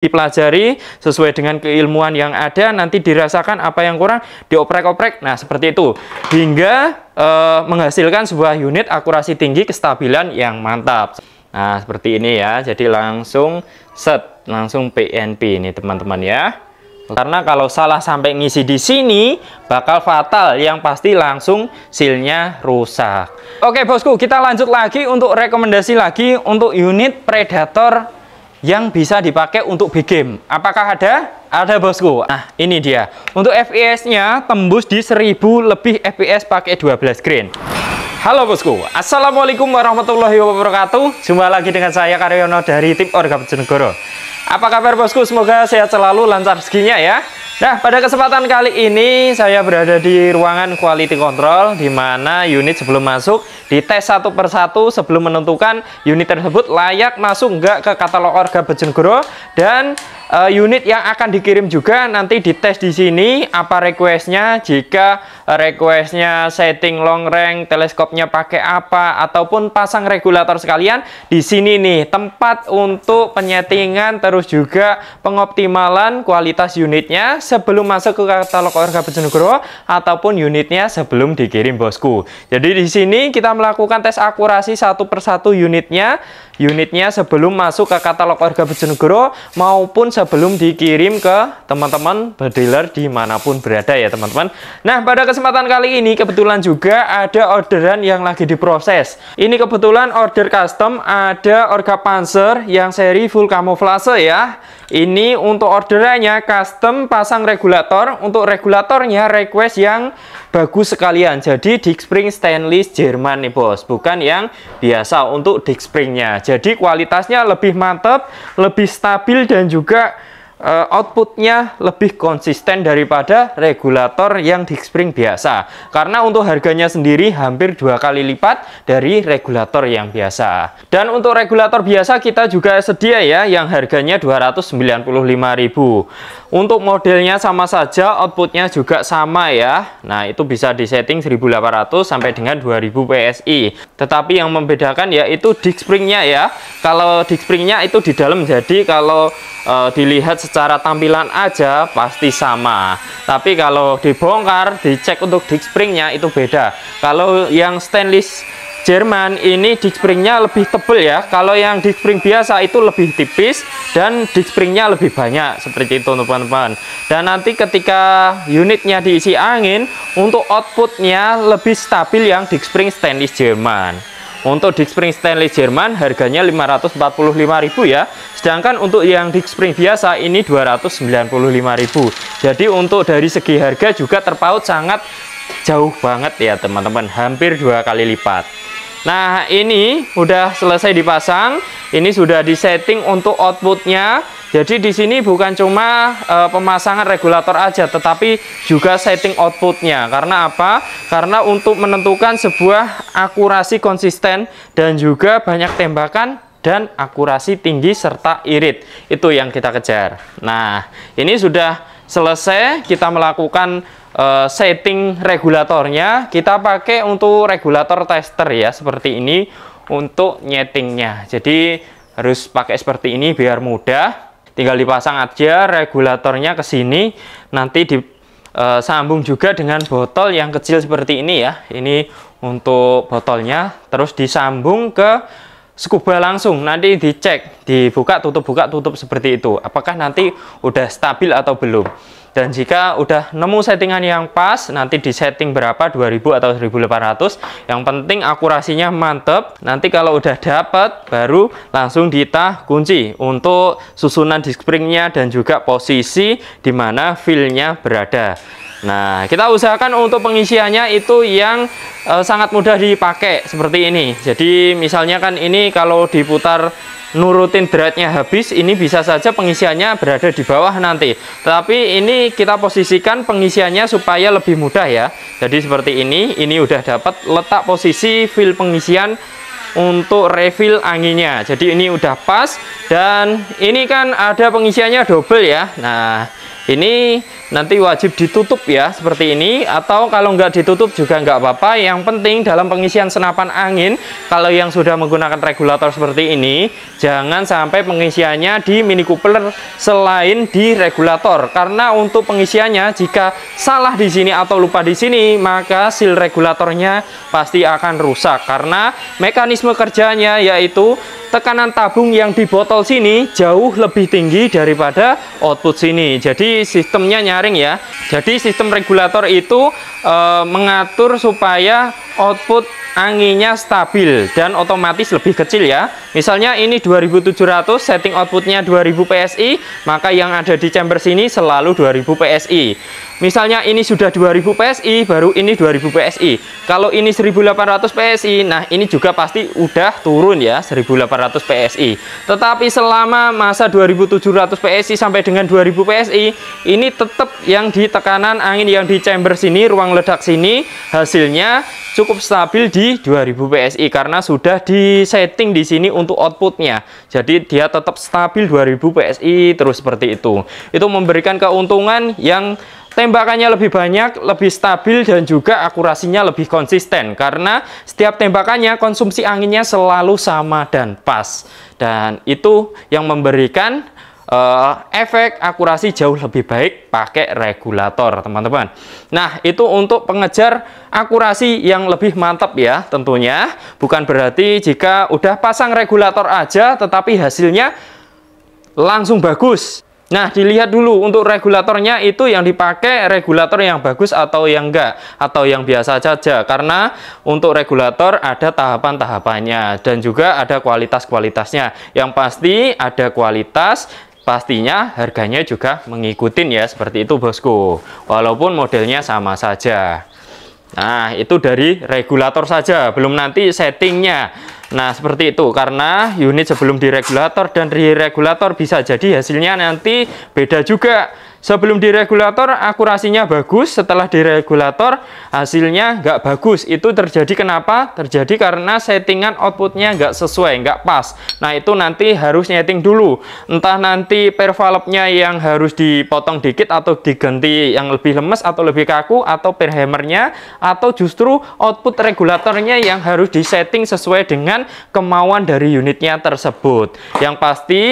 dipelajari sesuai dengan keilmuan yang ada, nanti dirasakan apa yang kurang, dioprek-oprek. Nah, seperti itu hingga menghasilkan sebuah unit akurasi tinggi, kestabilan yang mantap. Nah, seperti ini ya. Jadi langsung set, langsung PNP ini teman-teman ya. Karena kalau salah sampai ngisi di sini bakal fatal, yang pasti langsung sealnya rusak. Oke bosku, kita lanjut lagi untuk rekomendasi lagi untuk unit Predator yang bisa dipakai untuk big game. Apakah ada? Ada bosku. Nah, ini dia. Untuk FPS-nya tembus di 1000 lebih FPS pakai 12 grain. Halo bosku, assalamualaikum warahmatullahi wabarakatuh. Jumpa lagi dengan saya Karyono dari tim Orga Bojonegoro. Apa kabar bosku? Semoga sehat selalu, lancar rezekinya ya. Nah, pada kesempatan kali ini saya berada di ruangan quality control, di mana unit sebelum masuk dites satu persatu sebelum menentukan unit tersebut layak masuk enggak ke katalog Orga Bojonegoro, dan unit yang akan dikirim juga nanti dites di sini apa requestnya. Jika requestnya setting long range, teleskopnya pakai apa, ataupun pasang regulator sekalian, di sini nih tempat untuk penyetingan terus juga pengoptimalan kualitas unitnya sebelum masuk ke katalog Orga Bojonegoro ataupun unitnya sebelum dikirim bosku. Jadi di sini kita melakukan tes akurasi satu persatu unitnya sebelum masuk ke katalog Orga Bojonegoro maupun sebelum dikirim ke teman-teman dealer dimanapun berada ya teman-teman. Nah, pada kesempatan kali ini kebetulan juga ada orderan yang lagi diproses. Ini kebetulan order custom, ada Orga Panzer yang seri full camouflage ya. Ini untuk orderannya custom pasang regulator. Untuk regulatornya request yang bagus sekalian. Jadi disc spring stainless Jerman nih bos, bukan yang biasa untuk disc springnya. Jadi kualitasnya lebih mantap, lebih stabil, dan juga outputnya lebih konsisten daripada regulator yang disc spring biasa. Karena untuk harganya sendiri hampir 2 kali lipat dari regulator yang biasa. Dan untuk regulator biasa kita juga sedia ya, yang harganya 295.000. Untuk modelnya sama saja, outputnya juga sama ya. Nah, itu bisa disetting 1800 sampai dengan 2000 PSI. Tetapi yang membedakan yaitu disc springnya ya. Kalau disc springnya itu di dalam, jadi kalau dilihat secara tampilan aja pasti sama. Tapi kalau dibongkar, dicek untuk disc springnya itu beda. Kalau yang stainless Jerman ini disc springnya lebih tebal ya. Kalau yang disc spring biasa itu lebih tipis dan disc springnya lebih banyak, seperti itu teman-teman. Dan nanti ketika unitnya diisi angin, untuk outputnya lebih stabil yang disc spring stainless Jerman. Untuk disc spring stainless Jerman harganya 545.000 ya. Sedangkan untuk yang disc spring biasa ini 295.000. Jadi untuk dari segi harga juga terpaut sangat jauh banget ya teman-teman, hampir 2 kali lipat. Nah, ini udah selesai dipasang, ini sudah disetting untuk outputnya. Jadi di sini bukan cuma pemasangan regulator aja, tetapi juga setting outputnya. Karena apa? Karena untuk menentukan sebuah akurasi konsisten dan juga banyak tembakan dan akurasi tinggi serta irit, itu yang kita kejar. Nah, ini sudah selesai kita melakukan setting regulatornya. Kita pakai untuk regulator tester ya, seperti ini untuk nyetingnya. Jadi harus pakai seperti ini biar mudah. Tinggal dipasang aja regulatornya ke sini, nanti disambung juga dengan botol yang kecil seperti ini ya. Ini untuk botolnya, terus disambung ke scuba langsung. Nanti dicek, dibuka tutup seperti itu. Apakah nanti udah stabil atau belum? Dan jika udah nemu settingan yang pas, nanti di setting berapa, 2000 atau 1800. Yang penting akurasinya mantep. Nanti kalau udah dapet, baru langsung ditah kunci untuk susunan disc springnya dan juga posisi di mana feel-nya berada. Nah, kita usahakan untuk pengisiannya itu yang sangat mudah dipakai seperti ini. Jadi misalnya kan ini kalau diputar nurutin derajatnya habis, ini bisa saja pengisiannya berada di bawah nanti. Tapi ini kita posisikan pengisiannya supaya lebih mudah ya. Jadi seperti ini udah dapat letak posisi feel pengisian untuk refill anginnya. Jadi ini udah pas, dan ini kan ada pengisiannya double ya. Nah, Ini nanti wajib ditutup ya, seperti ini. Atau kalau nggak ditutup juga nggak apa-apa. Yang penting dalam pengisian senapan angin, kalau yang sudah menggunakan regulator seperti ini, jangan sampai pengisiannya di Mini Cooper selain di regulator. Karena untuk pengisiannya, jika salah di sini atau lupa di sini, maka seal regulatornya pasti akan rusak. Karena mekanisme kerjanya yaitu tekanan tabung yang di botol sini jauh lebih tinggi daripada output sini. Jadi sistemnya nyaring ya. Jadi sistem regulator itu mengatur supaya output anginnya stabil dan otomatis lebih kecil ya. Misalnya ini 2700, setting outputnya 2000 PSI, maka yang ada di chamber sini selalu 2000 PSI. Misalnya ini sudah 2000 PSI, baru ini 2000 PSI. Kalau ini 1800 PSI, nah ini juga pasti udah turun ya, 1800 PSI. Tetapi selama masa 2700 PSI sampai dengan 2000 PSI, ini tetap yang di tekanan angin yang di chamber sini, ruang ledak sini, hasilnya cukup stabil di 2000 PSI karena sudah disetting di sini untuk outputnya. Jadi dia tetap stabil 2000 PSI terus seperti itu. Itu memberikan keuntungan yang tembakannya lebih banyak, lebih stabil, dan juga akurasinya lebih konsisten karena setiap tembakannya konsumsi anginnya selalu sama dan pas. Dan itu yang memberikan efek akurasi jauh lebih baik pakai regulator, teman-teman. Nah, itu untuk pengejar akurasi yang lebih mantap ya, tentunya. Bukan berarti jika udah pasang regulator aja tetapi hasilnya langsung bagus. Nah, dilihat dulu untuk regulatornya itu yang dipakai regulator yang bagus atau yang enggak, atau yang biasa saja. Karena untuk regulator ada tahapan-tahapannya dan juga ada kualitas-kualitasnya. Yang pasti ada kualitas, pastinya harganya juga mengikutin ya, seperti itu bosku. Walaupun modelnya sama saja. Nah, itu dari regulator saja, belum nanti settingnya. Nah, seperti itu, karena unit sebelum di regulator dan di regulator bisa jadi hasilnya nanti beda juga. Sebelum di regulator akurasinya bagus, setelah di regulator hasilnya nggak bagus. Itu terjadi kenapa? Terjadi karena settingan outputnya nggak sesuai, nggak pas. Nah, itu nanti harus nyeting dulu. Entah nanti per valve-nya yang harus dipotong dikit atau diganti yang lebih lemes atau lebih kaku, atau per hammernya, atau justru output regulatornya yang harus disetting sesuai dengan kemauan dari unitnya tersebut. Yang pasti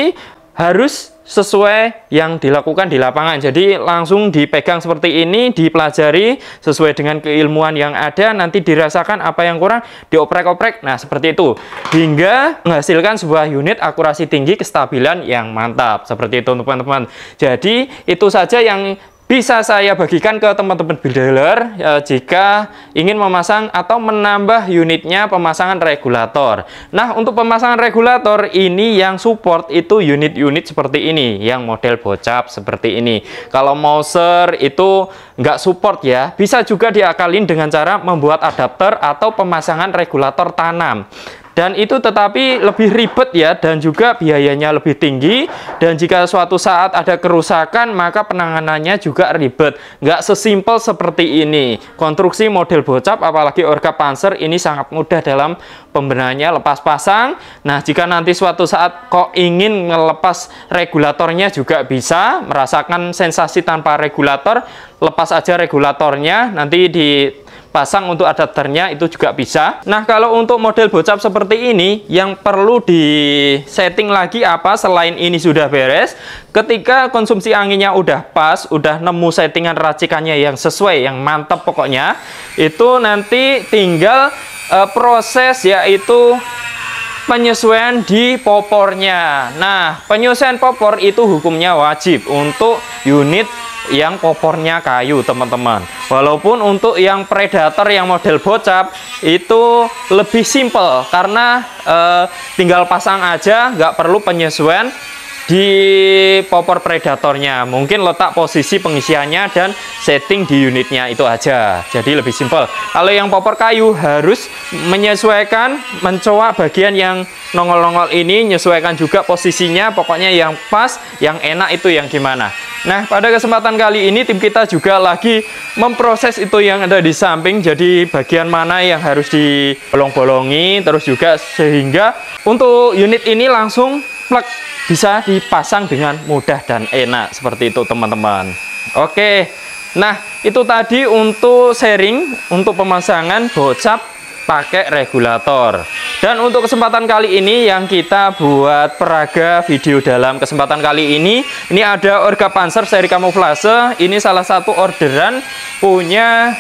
harus sesuai yang dilakukan di lapangan. Jadi langsung dipegang seperti ini, dipelajari sesuai dengan keilmuan yang ada, nanti dirasakan apa yang kurang, dioprek-oprek. Nah, seperti itu. Hingga menghasilkan sebuah unit akurasi tinggi, kestabilan yang mantap. Seperti itu, teman-teman. Jadi, itu saja yang bisa saya bagikan ke teman-teman builder jika ingin memasang atau menambah unitnya pemasangan regulator. Nah, untuk pemasangan regulator ini yang support itu unit-unit seperti ini, yang model bocap seperti ini. Kalau Mouser itu nggak support ya, bisa juga diakalin dengan cara membuat adapter atau pemasangan regulator tanam. Dan itu tetapi lebih ribet ya, dan juga biayanya lebih tinggi. Dan jika suatu saat ada kerusakan, maka penanganannya juga ribet. Nggak sesimpel seperti ini. Konstruksi model bocap, apalagi Orca Panzer, ini sangat mudah dalam pembenahannya, lepas pasang. Nah, jika nanti suatu saat kok ingin melepas regulatornya juga bisa. Merasakan sensasi tanpa regulator, lepas aja regulatornya, nanti dipasang untuk adapternya itu juga bisa. Nah, kalau untuk model bocap seperti ini, yang perlu di setting lagi apa selain ini sudah beres, ketika konsumsi anginnya udah pas, udah nemu settingan racikannya yang sesuai, yang mantap pokoknya, itu nanti tinggal proses yaitu penyesuaian di popornya. Nah, penyesuaian popor itu hukumnya wajib untuk unit yang popornya kayu, teman-teman. Walaupun untuk yang Predator yang model bocap itu lebih simple karena tinggal pasang aja, nggak perlu penyesuaian di popor Predatornya. Mungkin letak posisi pengisiannya dan setting di unitnya itu aja, jadi lebih simpel. Kalau yang popor kayu harus menyesuaikan, mencoba bagian yang nongol-nongol ini, menyesuaikan juga posisinya, pokoknya yang pas, yang enak itu yang gimana. Nah, pada kesempatan kali ini tim kita juga lagi memproses itu yang ada di samping, jadi bagian mana yang harus dibolong-bolongi, terus juga sehingga untuk unit ini langsung plug bisa dipasang dengan mudah dan enak, seperti itu teman-teman. Oke, nah itu tadi untuk sharing untuk pemasangan bocap pakai regulator. Dan untuk kesempatan kali ini yang kita buat peraga video dalam kesempatan kali ini ada Orga Panzer seri kamuflase. Ini salah satu orderan punya,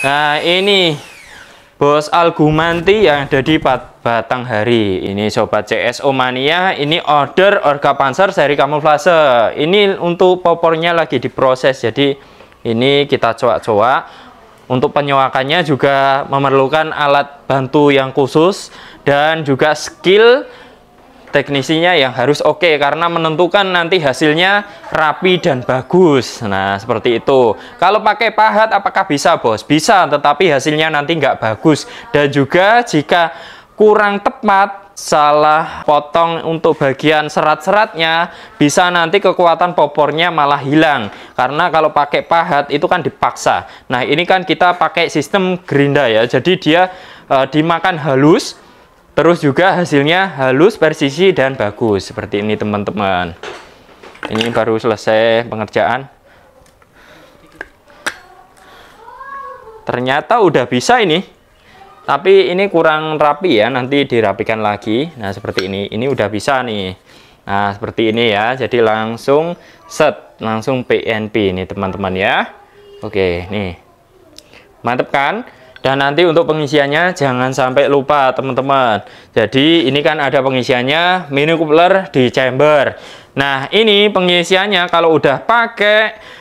nah ini Bos Algumanti yang ada di Batanghari. Ini sobat CSO Mania, ini order Orga Panzer seri kamuflase. Ini untuk popornya lagi diproses, jadi ini kita coak-coak. Untuk penyoakannya juga memerlukan alat bantu yang khusus dan juga skill teknisinya yang harus oke, karena menentukan nanti hasilnya rapi dan bagus. Nah seperti itu. Kalau pakai pahat apakah bisa, Bos? Bisa, tetapi hasilnya nanti nggak bagus. Dan juga jika kurang tepat, salah potong untuk bagian serat-seratnya, bisa nanti kekuatan popornya malah hilang. Karena kalau pakai pahat itu kan dipaksa. Nah ini kan kita pakai sistem gerinda ya, jadi dia dimakan halus, terus juga hasilnya halus, presisi, dan bagus. Seperti ini teman-teman. Ini baru selesai pengerjaan. Ternyata udah bisa ini. Tapi ini kurang rapi ya, nanti dirapikan lagi. Nah seperti ini udah bisa nih. Nah seperti ini ya, jadi langsung set, langsung PNP ini teman-teman ya. Oke nih, mantep kan? Dan nanti untuk pengisiannya jangan sampai lupa teman-teman. Jadi ini kan ada pengisiannya mini coupler di chamber. Nah ini pengisiannya kalau udah pakai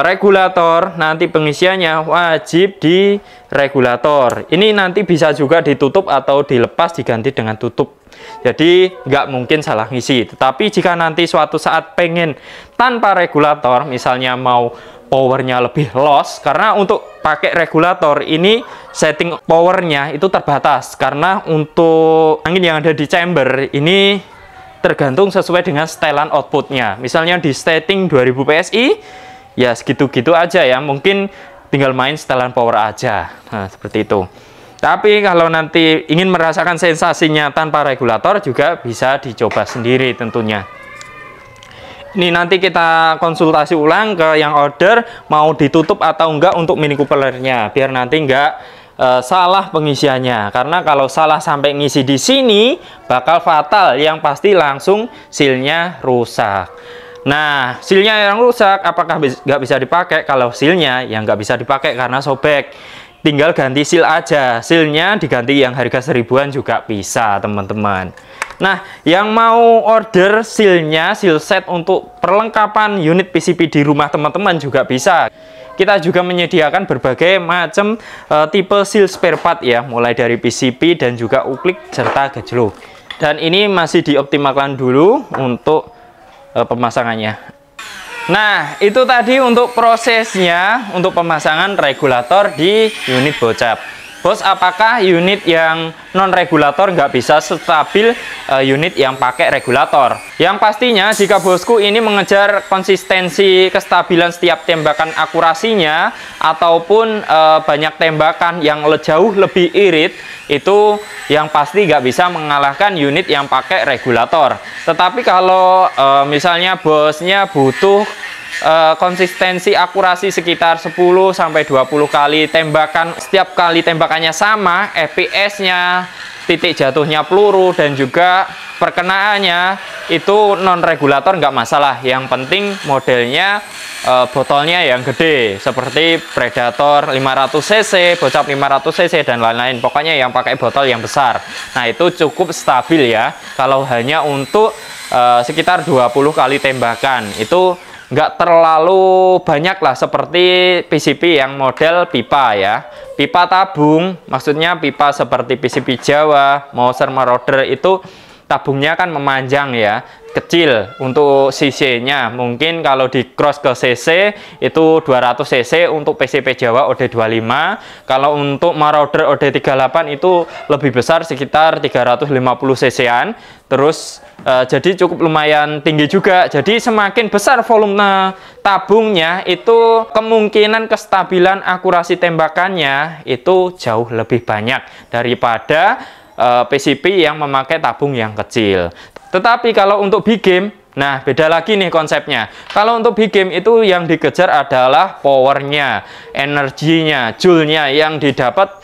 regulator, nanti pengisiannya wajib di regulator. Ini nanti bisa juga ditutup atau dilepas diganti dengan tutup. Jadi nggak mungkin salah ngisi. Tetapi jika nanti suatu saat pengen tanpa regulator, misalnya mau powernya lebih loss, karena untuk pakai regulator ini setting powernya itu terbatas, karena untuk angin yang ada di chamber ini tergantung sesuai dengan setelan outputnya. Misalnya di setting 2000 PSI ya segitu-gitu aja ya, mungkin tinggal main setelan power aja. Nah seperti itu. Tapi kalau nanti ingin merasakan sensasinya tanpa regulator juga bisa dicoba sendiri tentunya. Ini nanti kita konsultasi ulang ke yang order mau ditutup atau enggak untuk mini couplernya, biar nanti enggak salah pengisiannya. Karena kalau salah sampai ngisi di sini bakal fatal, yang pasti langsung sealnya rusak. Nah, sealnya yang rusak apakah nggak bisa dipakai? Kalau sealnya yang nggak bisa dipakai karena sobek, tinggal ganti seal aja. Sealnya diganti yang harga 1000-an juga bisa teman-teman. Nah, yang mau order sealnya, seal set untuk perlengkapan unit PCB di rumah teman-teman juga bisa. Kita juga menyediakan berbagai macam tipe seal spare part ya, mulai dari PCB dan juga uklik serta gejluk. Dan ini masih dioptimalkan dulu untuk pemasangannya. Nah itu tadi untuk prosesnya untuk pemasangan regulator di unit bocap. Bos, apakah unit yang non regulator nggak bisa stabil unit yang pakai regulator? Yang pastinya jika bosku ini mengejar konsistensi kestabilan setiap tembakan akurasinya ataupun banyak tembakan yang jauh lebih irit, itu yang pasti nggak bisa mengalahkan unit yang pakai regulator. Tetapi kalau misalnya bosnya butuh konsistensi akurasi sekitar 10-20 kali tembakan, setiap kali tembakannya sama, FPS-nya, titik jatuhnya peluru, dan juga perkenaannya itu non regulator nggak masalah. Yang penting modelnya botolnya yang gede seperti Predator 500 cc, bocap 500 cc dan lain-lain. Pokoknya yang pakai botol yang besar. Nah itu cukup stabil ya. Kalau hanya untuk sekitar 20 kali tembakan itu nggak terlalu banyak lah, seperti PCB yang model pipa ya, pipa tabung, maksudnya pipa seperti PCB Jawa, Mauser, Marauder itu tabungnya kan memanjang ya, kecil untuk cc-nya. Mungkin kalau di cross ke cc itu 200 cc untuk PCB Jawa OD25. Kalau untuk Marauder OD38 itu lebih besar, sekitar 350 cc-an. Terus jadi cukup lumayan tinggi juga. Jadi semakin besar volume tabungnya, itu kemungkinan kestabilan akurasi tembakannya itu jauh lebih banyak daripada PCB yang memakai tabung yang kecil. Tetapi kalau untuk big game Nah, beda lagi nih konsepnya. Kalau untuk big game itu yang dikejar adalah powernya, energinya, joule-nya yang didapat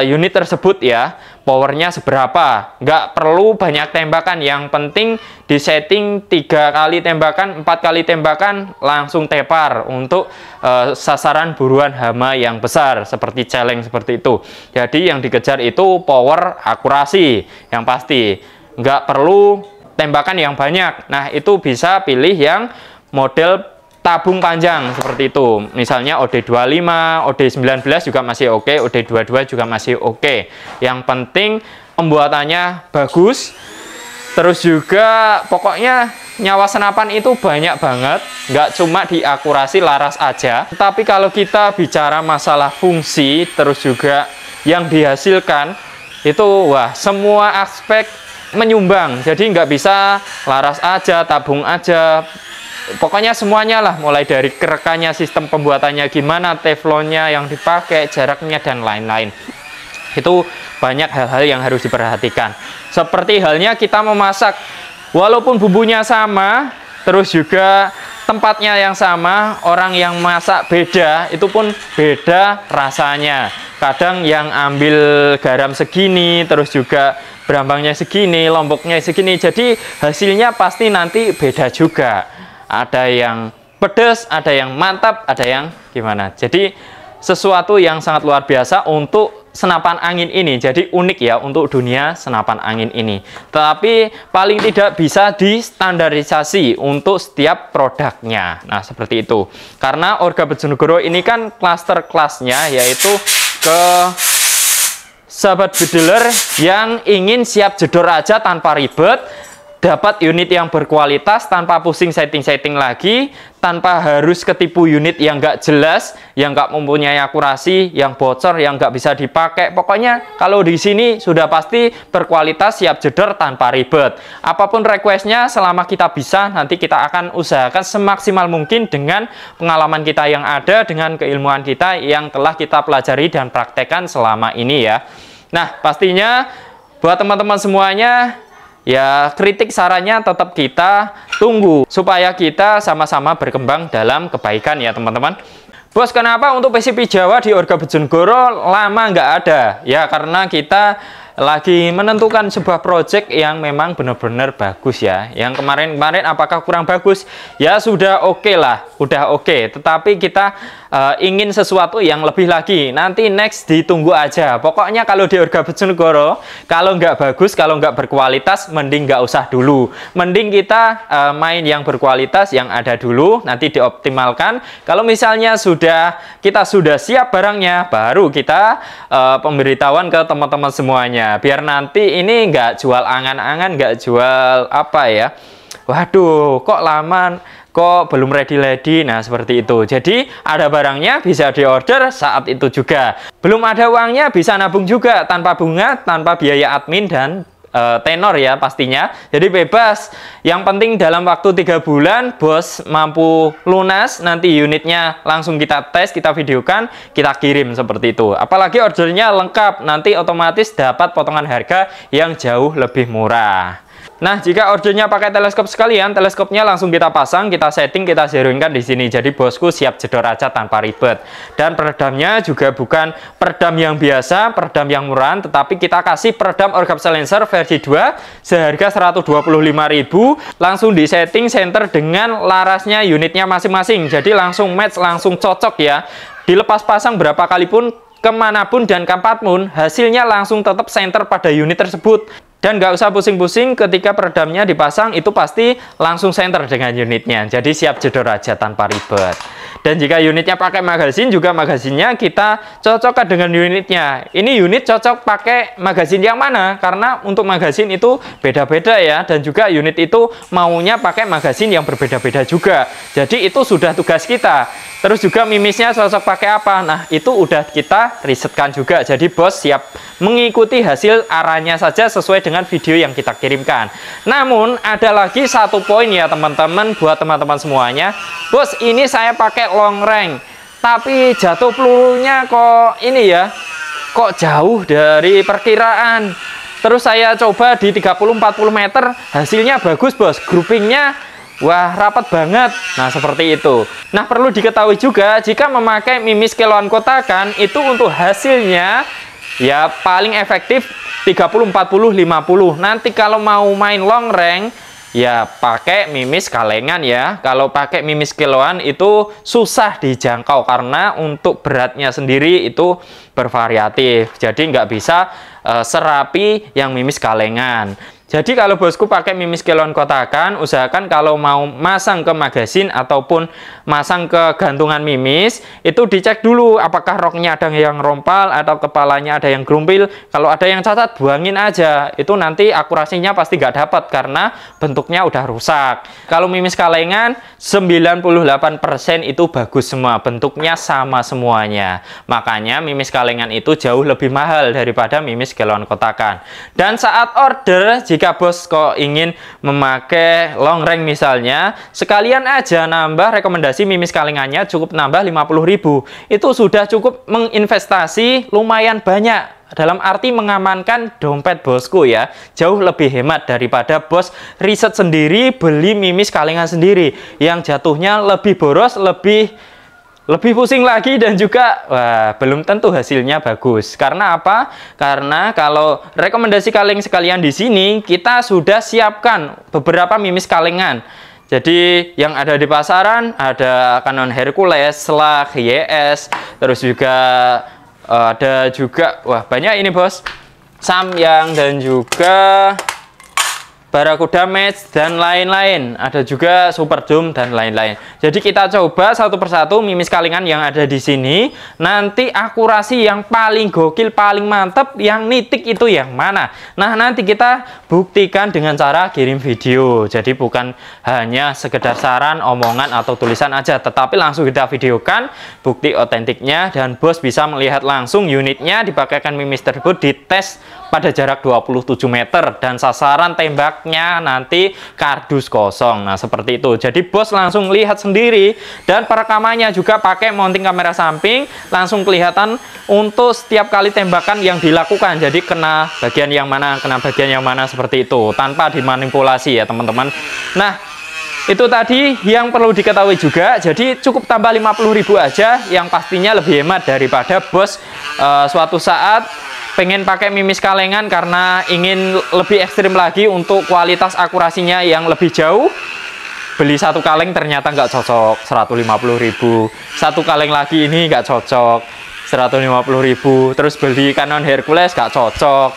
unit tersebut ya. Powernya seberapa? Nggak perlu banyak tembakan. Yang penting disetting 3 kali tembakan, 4 kali tembakan, langsung tepar untuk sasaran buruan hama yang besar, seperti challenge seperti itu. Jadi yang dikejar itu power, akurasi, yang pasti. Nggak perlu tembakan yang banyak. Nah, itu bisa pilih yang model tabung panjang seperti itu. Misalnya OD25, OD19 juga masih oke, OD22 juga masih oke. Yang penting pembuatannya bagus. Terus juga pokoknya nyawa senapan itu banyak banget, nggak cuma di akurasi laras aja. Tapi kalau kita bicara masalah fungsi, terus juga yang dihasilkan, itu wah, semua aspek menyumbang. Jadi nggak bisa laras aja, tabung aja, pokoknya semuanya lah, mulai dari kerekannya, sistem pembuatannya gimana, teflonnya yang dipakai, jaraknya, dan lain-lain. Itu banyak hal-hal yang harus diperhatikan. Seperti halnya kita memasak, walaupun bumbunya sama, terus juga tempatnya yang sama, orang yang masak beda, itu pun beda rasanya. Kadang yang ambil garam segini, terus juga berambangnya segini, lomboknya segini, jadi hasilnya pasti nanti beda juga. Ada yang pedas, ada yang mantap, ada yang gimana. Jadi sesuatu yang sangat luar biasa untuk senapan angin ini. Jadi unik ya untuk dunia senapan angin ini. Tetapi paling tidak bisa distandarisasi untuk setiap produknya. Nah, seperti itu. Karena Orga Bojonegoro ini kan klaster kelasnya, yaitu ke sahabat bedeler yang ingin siap jedor aja tanpa ribet, dapat unit yang berkualitas tanpa pusing setting-setting lagi, tanpa harus ketipu unit yang nggak jelas, yang nggak mempunyai akurasi, yang bocor, yang nggak bisa dipakai. Pokoknya kalau di sini sudah pasti berkualitas, siap jedor tanpa ribet. Apapun requestnya, selama kita bisa, nanti kita akan usahakan semaksimal mungkin dengan pengalaman kita yang ada, dengan keilmuan kita yang telah kita pelajari dan praktekkan selama ini ya. Nah, pastinya buat teman-teman semuanya, ya, kritik sarannya tetap kita tunggu supaya kita sama-sama berkembang dalam kebaikan ya teman-teman. Bos, kenapa untuk PCP Jawa di Orga Bojonegoro lama nggak ada? Ya, karena kita lagi menentukan sebuah project yang memang benar-benar bagus ya. Yang kemarin-kemarin apakah kurang bagus? Ya sudah oke lah, udah oke. Tetapi kita ingin sesuatu yang lebih lagi. Nanti next ditunggu aja. Pokoknya kalau di Orga Bojonegoro, kalau nggak bagus, kalau nggak berkualitas, mending nggak usah dulu. Mending kita main yang berkualitas yang ada dulu, nanti dioptimalkan. Kalau misalnya kita sudah siap barangnya, baru kita pemberitahuan ke teman-teman semuanya. Biar nanti ini nggak jual angan-angan, nggak jual apa ya, waduh kok lama, kok belum ready. Nah, seperti itu. Jadi ada barangnya bisa diorder saat itu juga. Belum ada uangnya bisa nabung juga, tanpa bunga, tanpa biaya admin dan tenor ya pastinya. Jadi bebas. Yang penting dalam waktu 3 bulan bos mampu lunas, nanti unitnya langsung kita tes, kita videokan, kita kirim seperti itu. Apalagi ordernya lengkap, nanti otomatis dapat potongan harga yang jauh lebih murah. Nah, jika ordernya pakai teleskop sekalian, teleskopnya langsung kita pasang, kita setting, kita zeroingkan di sini. Jadi bosku siap jedor aja tanpa ribet. Dan peredamnya juga bukan peredam yang biasa, peredam yang murahan, tetapi kita kasih peredam Orgap Silencer versi 2 seharga 125.000, langsung di setting center dengan larasnya unitnya masing-masing. Jadi langsung match, langsung cocok ya. Dilepas pasang berapa kali pun, kemanapun dan kapanpun, hasilnya langsung tetap center pada unit tersebut. Dan nggak usah pusing-pusing ketika peredamnya dipasang, itu pasti langsung center dengan unitnya. Jadi siap jedor aja tanpa ribet. Dan jika unitnya pakai magazin, juga magazinnya kita cocokkan dengan unitnya. Ini unit cocok pakai magazin yang mana? Karena untuk magazin itu beda-beda ya. Dan juga unit itu maunya pakai magazin yang berbeda-beda juga. Jadi itu sudah tugas kita. Terus juga mimisnya cocok pakai apa? Nah, itu udah kita risetkan juga. Jadi bos siap mengikuti hasil arahnya saja sesuai dengan video yang kita kirimkan. Namun ada lagi satu poin ya teman-teman, buat teman-teman semuanya. Bos, ini saya pakai long range, tapi jatuh pelurunya kok ini ya, kok jauh dari perkiraan. Terus saya coba di 30-40 meter, hasilnya bagus bos, groupingnya wah rapat banget. Nah seperti itu. Nah perlu diketahui juga jika memakai mimis kiloan kotakan itu untuk hasilnya ya paling efektif 30, 40, 50. Nanti kalau mau main long range ya pakai mimis kalengan ya. Kalau pakai mimis kiloan itu susah dijangkau karena untuk beratnya sendiri itu bervariatif. Jadi nggak bisa serapi yang mimis kalengan. Jadi kalau bosku pakai mimis kiloan kotakan, usahakan kalau mau masang ke magasin ataupun masang ke gantungan mimis, itu dicek dulu apakah roknya ada yang rompal atau kepalanya ada yang gerumpil. Kalau ada yang cacat, buangin aja. Itu nanti akurasinya pasti nggak dapat karena bentuknya udah rusak. Kalau mimis kalengan, 98% itu bagus semua. Bentuknya sama semuanya. Makanya mimis kalengan itu jauh lebih mahal daripada mimis kiloan kotakan. Dan saat order, jika bos kok ingin memakai long range misalnya, sekalian aja nambah rekomendasi mimis kalengannya, cukup nambah 50.000. Itu sudah cukup menginvestasi lumayan banyak. Dalam arti mengamankan dompet bosku ya. Jauh lebih hemat daripada bos riset sendiri, beli mimis kalengan sendiri. Yang jatuhnya lebih boros, lebih pusing lagi, dan juga wah, belum tentu hasilnya bagus. Karena apa? Karena kalau rekomendasi kaleng sekalian di sini kita sudah siapkan beberapa mimis kalengan. Jadi yang ada di pasaran ada Canon Hercules, Slug, YS, terus juga ada juga wah banyak ini bos, Samyang dan juga Barakuda Match dan lain-lain. Ada juga Super Doom dan lain-lain. Jadi kita coba satu persatu mimis kalengan yang ada di sini. Nanti akurasi yang paling gokil, paling mantep, yang nitik itu yang mana. Nah nanti kita buktikan dengan cara kirim video. Jadi bukan hanya sekedar saran, omongan, atau tulisan aja. Tetapi langsung kita videokan bukti otentiknya. Dan bos bisa melihat langsung unitnya dipakaikan mimis tersebut dites pada jarak 27 meter. Dan sasaran tembak nanti kardus kosong. Nah seperti itu. Jadi bos langsung lihat sendiri, dan perekamannya juga pakai mounting kamera samping, langsung kelihatan untuk setiap kali tembakan yang dilakukan. Jadi kena bagian yang mana, kena bagian yang mana, seperti itu, tanpa dimanipulasi ya teman-teman. Nah itu tadi yang perlu diketahui juga. Jadi cukup tambah 50.000 aja, yang pastinya lebih hemat daripada bos suatu saat pengen pakai mimis kalengan karena ingin lebih ekstrim lagi untuk kualitas akurasinya yang lebih jauh. Beli satu kaleng ternyata nggak cocok, 150.000. Satu kaleng lagi ini nggak cocok, 150.000. Terus beli Canon Hercules nggak cocok,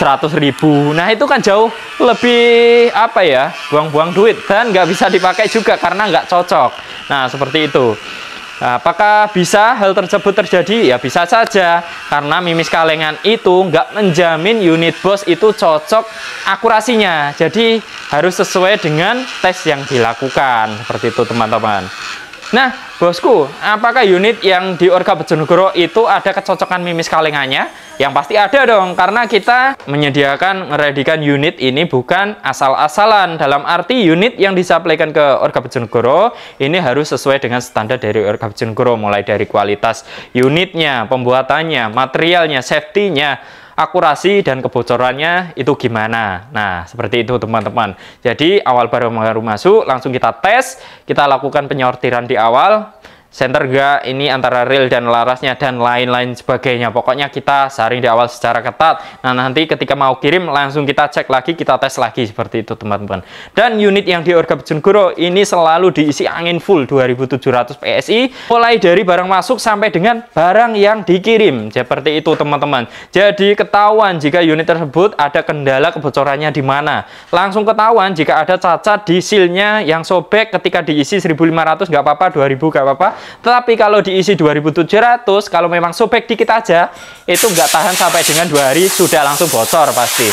100.000. Nah itu kan jauh lebih apa ya, buang-buang duit, dan nggak bisa dipakai juga karena nggak cocok. Nah seperti itu. Nah, apakah bisa hal tersebut terjadi? Ya bisa saja, karena mimis kalengan itu nggak menjamin unit bos itu cocok akurasinya. Jadi harus sesuai dengan tes yang dilakukan. Seperti itu teman-teman. Nah bosku, apakah unit yang di Orga Bojonegoro itu ada kecocokan mimis kalengannya? Yang pasti ada dong, karena kita menyediakan meredikan unit ini bukan asal-asalan. Dalam arti unit yang disampaikan ke Orga Bojonegoro ini harus sesuai dengan standar dari Orga Bojonegoro, mulai dari kualitas unitnya, pembuatannya, materialnya, safety-nya, akurasi dan kebocorannya itu gimana. Nah seperti itu teman-teman. Jadi awal baru masuk langsung kita tes, kita lakukan penyortiran di awal, center gak ini antara reel dan larasnya dan lain-lain sebagainya. Pokoknya kita saring di awal secara ketat. Nah nanti ketika mau kirim langsung kita cek lagi, kita tes lagi, seperti itu teman-teman. Dan unit yang di Orga Bojonegoro ini selalu diisi angin full 2700 PSI, mulai dari barang masuk sampai dengan barang yang dikirim. Seperti itu teman-teman. Jadi ketahuan jika unit tersebut ada kendala kebocorannya di mana. Langsung ketahuan jika ada cacat di sealnya yang sobek ketika diisi 1500 nggak apa-apa, 2000 nggak apa-apa. Tetapi kalau diisi 2700, kalau memang sobek dikit aja, itu nggak tahan sampai dengan 2 hari, sudah langsung bocor pasti.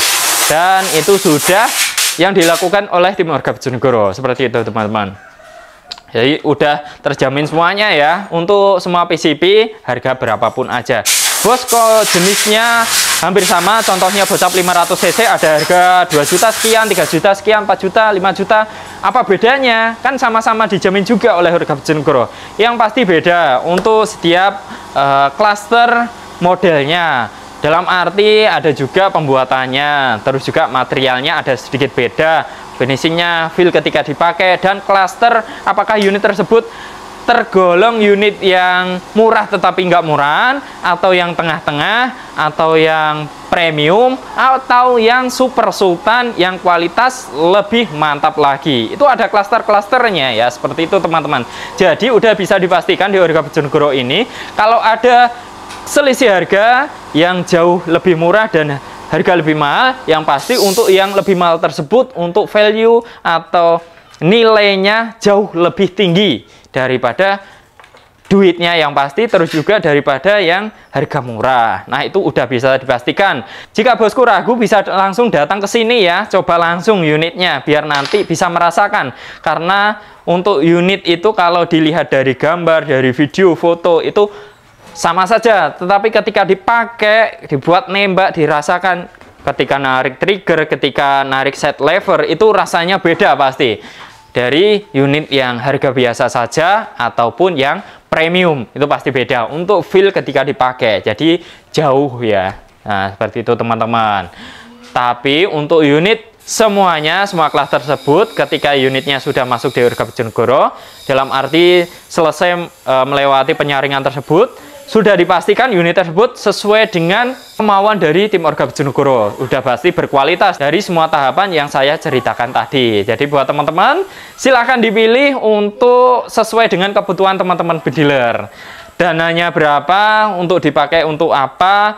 Dan itu sudah yang dilakukan oleh tim Orga Bojonegoro. Seperti itu teman-teman. Jadi udah terjamin semuanya ya. Untuk semua PCB harga berapapun aja. Bos kok jenisnya hampir sama, contohnya bocap 500 cc ada harga 2 juta sekian, 3 juta sekian, 4 juta, 5 juta. Apa bedanya? Kan sama-sama dijamin juga oleh Orga Bojonegoro. Yang pasti beda untuk setiap klaster modelnya. Dalam arti ada juga pembuatannya, terus juga materialnya ada sedikit beda. finishingnya, feel ketika dipakai, dan cluster apakah unit tersebut tergolong unit yang murah tetapi nggak murahan, atau yang tengah-tengah, atau yang premium, atau yang super sultan yang kualitas lebih mantap lagi. Itu ada klaster-klasternya ya, seperti itu teman-teman. Jadi udah bisa dipastikan di Orga Bojonegoro ini kalau ada selisih harga yang jauh lebih murah dan harga lebih mahal, yang pasti untuk yang lebih mahal tersebut untuk value atau nilainya jauh lebih tinggi daripada duitnya yang pasti, terus juga daripada yang harga murah. Nah, itu udah bisa dipastikan. Jika bosku ragu, bisa langsung datang ke sini ya, coba langsung unitnya biar nanti bisa merasakan. Karena untuk unit itu kalau dilihat dari gambar, dari video, foto itu sama saja, tetapi ketika dipakai, dibuat nembak, dirasakan ketika narik trigger, ketika narik set lever, itu rasanya beda pasti dari unit yang harga biasa saja ataupun yang premium. Itu pasti beda untuk feel ketika dipakai, jadi jauh ya. Nah, seperti itu teman-teman. Tapi untuk unit semuanya, semua kelas tersebut ketika unitnya sudah masuk di Orga Bojonegoro, dalam arti selesai melewati penyaringan tersebut, sudah dipastikan unit tersebut sesuai dengan kemauan dari tim Orga Bojonegoro. Udah pasti berkualitas dari semua tahapan yang saya ceritakan tadi. Jadi buat teman-teman, silahkan dipilih untuk sesuai dengan kebutuhan teman-teman dealer. Dananya berapa, untuk dipakai untuk apa,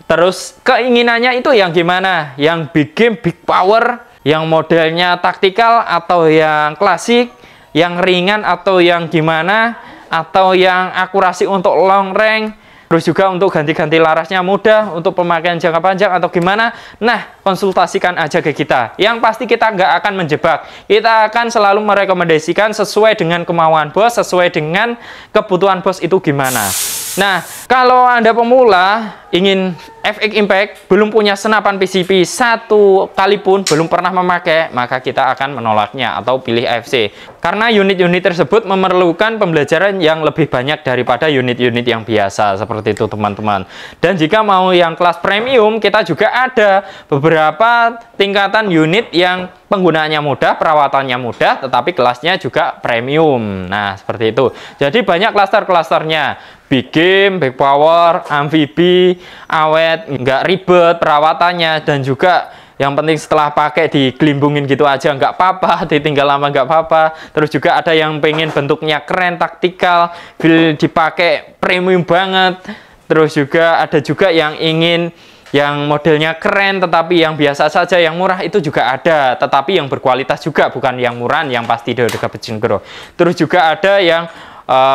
terus keinginannya itu yang gimana, yang big game, big power, yang modelnya taktikal atau yang klasik, yang ringan atau yang gimana, atau yang akurasi untuk long range, terus juga untuk ganti-ganti larasnya mudah, untuk pemakaian jangka panjang atau gimana. Nah, konsultasikan aja ke kita. Yang pasti kita nggak akan menjebak. Kita akan selalu merekomendasikan sesuai dengan kemauan bos, sesuai dengan kebutuhan bos itu gimana. Nah, kalau Anda pemula ingin FX Impact, belum punya senapan PCP satu kali pun, belum pernah memakai, maka kita akan menolaknya atau pilih AFC. Karena unit-unit tersebut memerlukan pembelajaran yang lebih banyak daripada unit-unit yang biasa, seperti itu teman-teman. Dan jika mau yang kelas premium, kita juga ada beberapa tingkatan unit yang penggunaannya mudah, perawatannya mudah, tetapi kelasnya juga premium. Nah, seperti itu. Jadi banyak klaster-klasternya. Big game, big power, amfibi, awet, nggak ribet perawatannya, dan juga yang penting setelah pakai digelimbungin gitu aja nggak apa-apa, ditinggal lama nggak apa-apa. Terus juga ada yang pengen bentuknya keren, taktikal, feel dipakai premium banget. Terus juga ada juga yang ingin yang modelnya keren tetapi yang biasa saja, yang murah itu juga ada, tetapi yang berkualitas juga, bukan yang murahan yang pasti di Orga Bojonegoro. Terus juga ada yang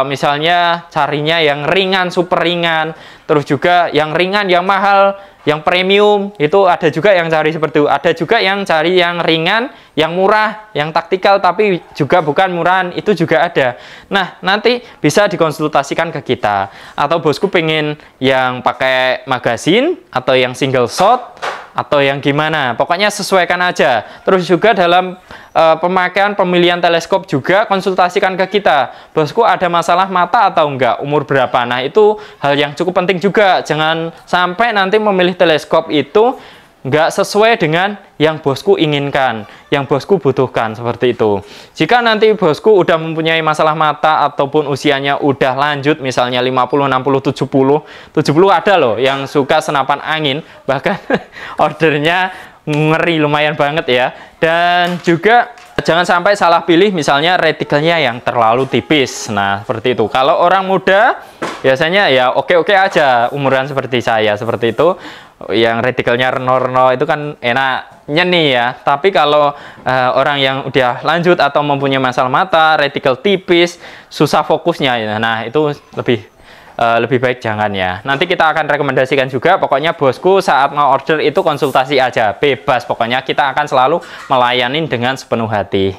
misalnya carinya yang ringan, super ringan, terus juga yang ringan, yang mahal, yang premium, itu ada juga yang cari seperti itu. Ada juga yang cari yang ringan, yang murah, yang taktikal tapi juga bukan murahan, itu juga ada. Nah, nanti bisa dikonsultasikan ke kita. Atau bosku pengen yang pakai magazine, atau yang single shot, atau yang gimana, pokoknya sesuaikan aja. Terus juga dalam pemakaian pemilihan teleskop juga konsultasikan ke kita, bosku ada masalah mata atau enggak, umur berapa. Nah, itu hal yang cukup penting juga. Jangan sampai nanti memilih teleskop itu nggak sesuai dengan yang bosku inginkan, yang bosku butuhkan, seperti itu. Jika nanti bosku udah mempunyai masalah mata ataupun usianya udah lanjut, misalnya 50, 60, 70, 70 ada loh yang suka senapan angin, bahkan ordernya ngeri lumayan banget ya. Dan juga jangan sampai salah pilih, misalnya retikelnya yang terlalu tipis. Nah, seperti itu. Kalau orang muda biasanya ya oke-oke aja, umuran seperti saya, seperti itu. Yang retikelnya reno-reno itu kan enaknya nih ya. Tapi kalau orang yang udah lanjut atau mempunyai masalah mata, retikel tipis, susah fokusnya ya. Nah, itu lebih baik jangan ya. Nanti kita akan rekomendasikan juga. Pokoknya bosku saat mau order itu konsultasi aja, bebas. Pokoknya kita akan selalu melayani dengan sepenuh hati.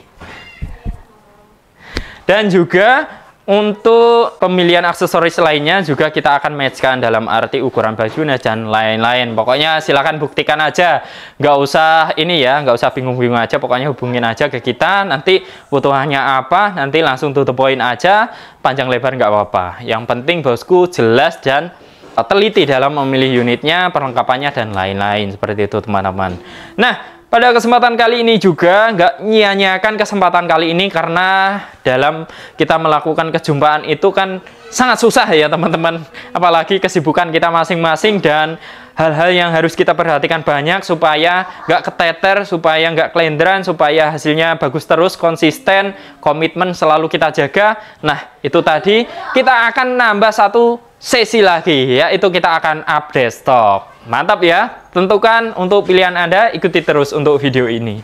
Dan juga untuk pemilihan aksesoris lainnya juga kita akan matchkan, dalam arti ukuran bajunya dan lain-lain. Pokoknya silahkan buktikan aja, nggak usah ini ya, nggak usah bingung-bingung aja. Pokoknya hubungin aja ke kita, nanti butuhannya apa, nanti langsung to the point aja, panjang lebar nggak apa-apa. Yang penting bosku jelas dan teliti dalam memilih unitnya, perlengkapannya dan lain-lain, seperti itu teman-teman. Nah, Pada kesempatan kali ini juga nggak nyia-nyiakan kesempatan kali ini, karena dalam kita melakukan kejumpaan itu kan sangat susah ya teman-teman. Apalagi kesibukan kita masing-masing dan hal-hal yang harus kita perhatikan banyak supaya nggak keteter, supaya nggak kelenderan, supaya hasilnya bagus terus, konsisten, komitmen selalu kita jaga. Nah, itu tadi kita akan nambah satu sesi lagi, yaitu kita akan update stok. Mantap ya, tentukan untuk pilihan Anda, ikuti terus untuk video ini.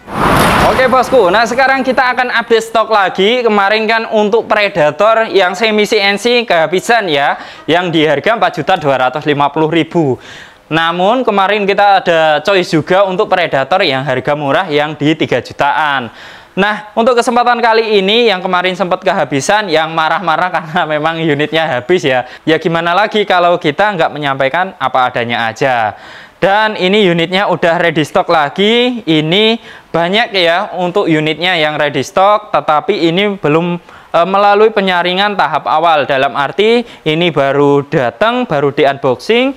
Oke bosku, nah sekarang kita akan update stok lagi. Kemarin kan untuk Predator yang semi CNC kehabisan ya, yang di harga 4.250.000. Namun kemarin kita ada choice juga untuk Predator yang harga murah yang di 3 jutaan. Nah, untuk kesempatan kali ini yang kemarin sempat kehabisan, yang marah-marah karena memang unitnya habis ya. Ya gimana lagi kalau kita nggak menyampaikan apa adanya aja. Dan ini unitnya udah ready stock lagi. Ini banyak ya untuk unitnya yang ready stock, tetapi ini belum melalui penyaringan tahap awal. Dalam arti ini baru datang, baru di unboxing,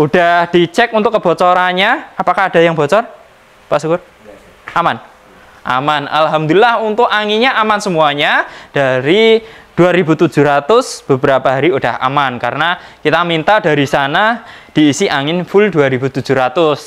udah dicek untuk kebocorannya. Apakah ada yang bocor, Pak Syukur? Aman? Aman, alhamdulillah. Untuk anginnya aman semuanya. Dari 2.700 beberapa hari udah aman, karena kita minta dari sana diisi angin full 2.700,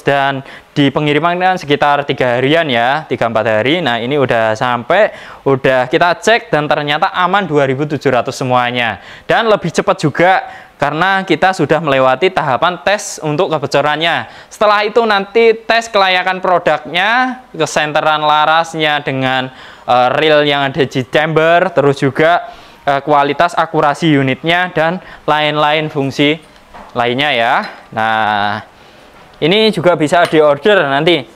dan di pengiriman kan sekitar 3 harian ya, 3-4 hari. Nah ini udah sampai, udah kita cek dan ternyata aman 2.700 semuanya, dan lebih cepat juga karena kita sudah melewati tahapan tes untuk kebocorannya. Setelah itu nanti tes kelayakan produknya, kesenteran larasnya dengan reel yang ada di chamber, terus juga kualitas akurasi unitnya dan lain-lain fungsi lainnya ya. Nah, ini juga bisa diorder nanti.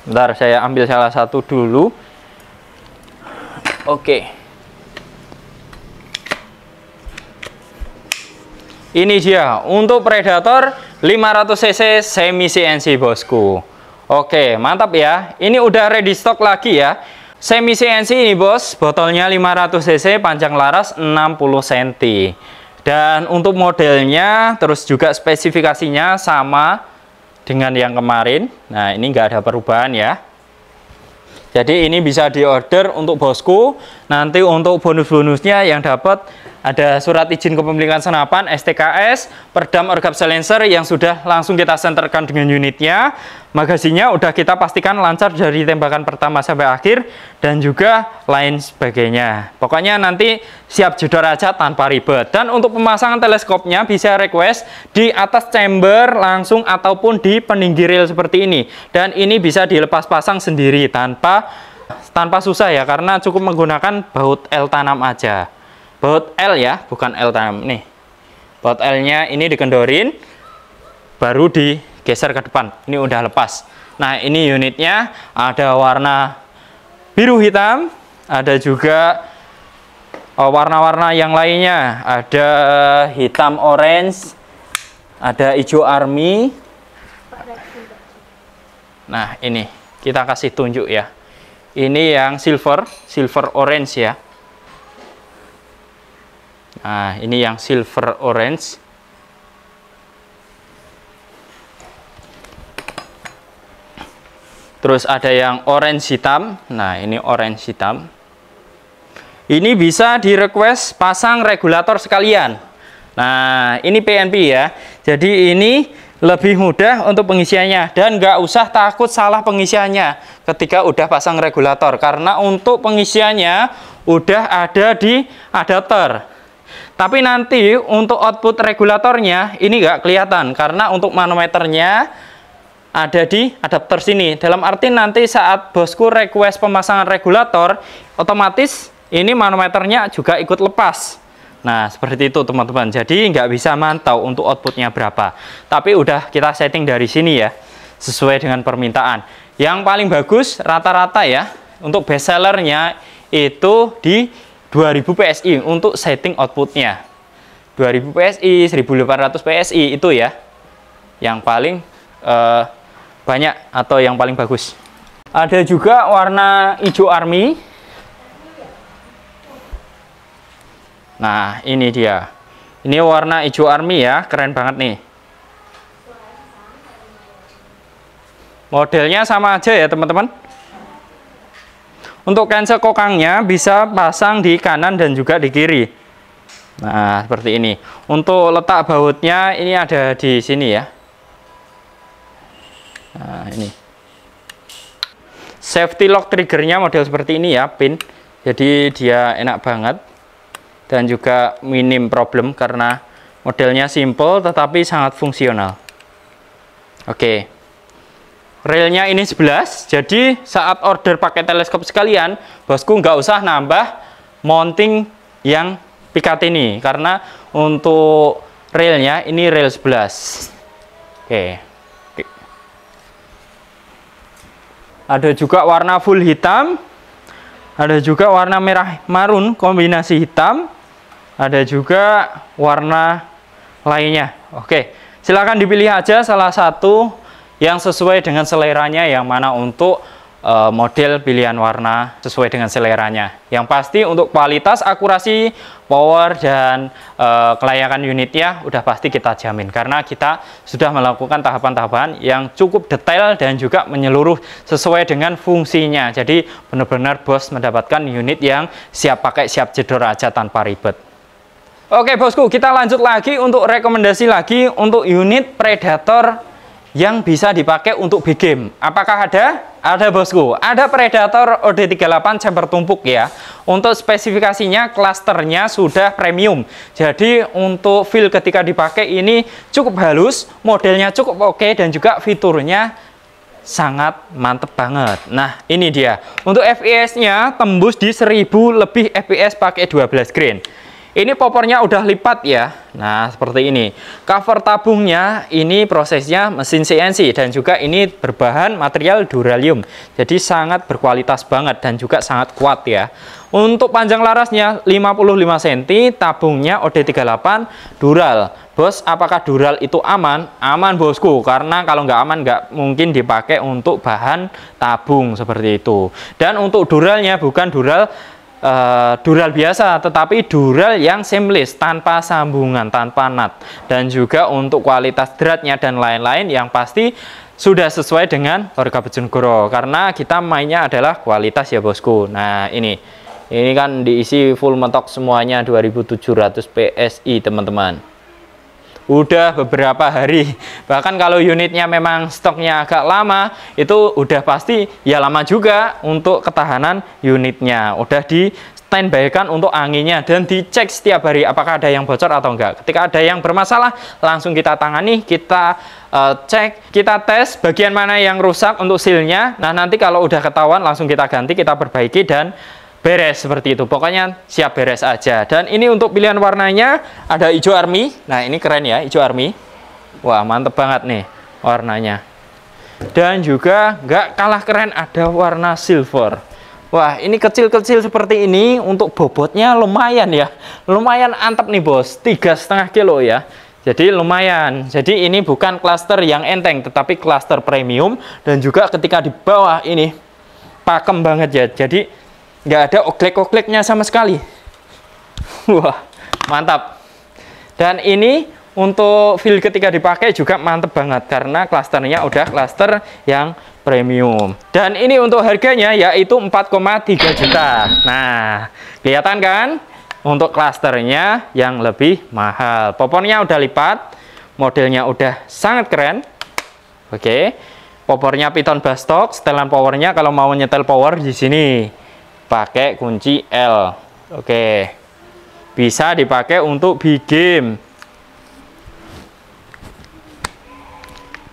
Bentar, saya ambil salah satu dulu. Oke. Ini dia untuk Predator 500 cc semi CNC bosku. Oke, mantap ya. Ini udah ready stock lagi ya. Semi CNC ini bos, botolnya 500 cc, panjang laras 60 cm. Dan untuk modelnya terus juga spesifikasinya sama dengan yang kemarin. Nah, ini nggak ada perubahan ya. Jadi ini bisa diorder untuk bosku. Nanti untuk bonus-bonusnya yang dapat ada surat izin kepemilikan senapan, STKS, peredam orgap silencer yang sudah langsung kita senterkan dengan unitnya. Magazinnya udah kita pastikan lancar dari tembakan pertama sampai akhir, dan juga lain sebagainya. Pokoknya nanti siap jedor aja tanpa ribet. Dan untuk pemasangan teleskopnya bisa request di atas chamber langsung ataupun di peninggi reel seperti ini. Dan ini bisa dilepas pasang sendiri tanpa susah ya, karena cukup menggunakan baut L tanam aja. Baut L ya, bukan L tanam nih. Baut L-nya ini dikendorin, baru digeser ke depan. Ini udah lepas. Nah, ini unitnya ada warna biru hitam, ada juga warna-warna yang lainnya. Ada hitam orange, ada hijau army. Nah, ini kita kasih tunjuk ya. Ini yang silver orange ya. Nah, ini yang silver orange. Terus ada yang orange hitam. Nah, ini orange hitam. Ini bisa di request pasang regulator sekalian. Nah, ini PNP ya. Jadi ini lebih mudah untuk pengisiannya, dan nggak usah takut salah pengisiannya ketika udah pasang regulator, karena untuk pengisiannya udah ada di adapter. Tapi nanti untuk output regulatornya ini nggak kelihatan, karena untuk manometernya ada di adapter sini. Dalam arti nanti saat bosku request pemasangan regulator, otomatis ini manometernya juga ikut lepas. Nah, seperti itu teman-teman. Jadi nggak bisa mantau untuk outputnya berapa. Tapi udah kita setting dari sini ya, sesuai dengan permintaan. Yang paling bagus rata-rata ya, untuk best sellernya itu di 2000 PSI untuk setting outputnya. 2000 PSI, 1800 PSI itu ya yang paling banyak atau yang paling bagus. Ada juga warna hijau army. Nah, ini dia. Ini warna hijau army ya, keren banget nih. Modelnya sama aja ya teman-teman. Untuk cancel kokangnya bisa pasang di kanan dan juga di kiri. Nah, seperti ini. Untuk letak bautnya ini ada di sini ya. Nah, ini. Safety lock triggernya model seperti ini ya, pin. Jadi dia enak banget. Dan juga minim problem karena modelnya simple tetapi sangat fungsional. Oke. Railnya ini 11, jadi saat order pakai teleskop sekalian, bosku nggak usah nambah mounting yang pikat ini, karena untuk railnya ini rail 11. Oke. Ada juga warna full hitam, ada juga warna merah marun kombinasi hitam, ada juga warna lainnya. Oke, silakan dipilih aja salah satu yang sesuai dengan seleranya, yang mana untuk model pilihan warna sesuai dengan seleranya. Yang pasti untuk kualitas, akurasi, power, dan kelayakan unitnya udah pasti kita jamin, karena kita sudah melakukan tahapan-tahapan yang cukup detail dan juga menyeluruh sesuai dengan fungsinya. Jadi benar-benar bos mendapatkan unit yang siap pakai, siap jedor aja tanpa ribet. Oke bosku, kita lanjut lagi untuk rekomendasi lagi untuk unit Predator yang bisa dipakai untuk big game. Apakah ada? Ada bosku. Ada Predator OD38 chamber tumpuk ya. Untuk spesifikasinya, klasternya sudah premium. Jadi untuk feel ketika dipakai ini cukup halus, modelnya cukup oke, dan juga fiturnya sangat mantep banget. Nah ini dia. Untuk FPS-nya tembus di 1000 lebih FPS pakai 12 grain. Ini popornya udah lipat ya. Nah, seperti ini. Cover tabungnya ini prosesnya mesin CNC, dan juga ini berbahan material duralium. Jadi sangat berkualitas banget dan juga sangat kuat ya. Untuk panjang larasnya 55 cm, tabungnya OD38 dural. Bos, apakah dural itu aman? Aman bosku, karena kalau nggak aman nggak mungkin dipakai untuk bahan tabung seperti itu. Dan untuk duralnya bukan dural dural biasa, tetapi dural yang seamless, tanpa sambungan, tanpa nut. Dan juga untuk kualitas dratnya dan lain-lain yang pasti sudah sesuai dengan Orca Bojonegoro, karena kita mainnya adalah kualitas ya bosku. Nah ini kan diisi full mentok semuanya 2700 PSI teman-teman. Udah beberapa hari, bahkan kalau unitnya memang stoknya agak lama, itu udah pasti ya lama juga untuk ketahanan unitnya. Udah di standby kan untuk anginnya, dan dicek setiap hari apakah ada yang bocor atau enggak. Ketika ada yang bermasalah, langsung kita tangani, kita cek, kita tes bagian mana yang rusak untuk sealnya. Nah nanti kalau udah ketahuan langsung kita ganti, kita perbaiki, dan beres seperti itu. Pokoknya siap beres aja. Dan ini untuk pilihan warnanya ada hijau army. Nah ini keren ya, hijau army. Wah mantep banget nih warnanya. Dan juga nggak kalah keren ada warna silver. Wah ini kecil-kecil seperti ini, untuk bobotnya lumayan ya. Lumayan antep nih bos, 3,5 kilo ya. Jadi lumayan. Jadi ini bukan cluster yang enteng, tetapi cluster premium. Dan juga ketika di bawah ini pakem banget ya. Jadi nggak ada oklek-okleknya sama sekali. Wah mantap. Dan ini untuk feel ketika dipakai juga mantep banget, karena klasternya udah klaster yang premium. Dan ini untuk harganya yaitu 4,3 juta. Nah kelihatan kan untuk klasternya yang lebih mahal. Popornya udah lipat, modelnya udah sangat keren. Oke, popornya Python Bastok. Setelan powernya kalau mau nyetel power di sini pakai kunci L. Oke, bisa dipakai untuk big game.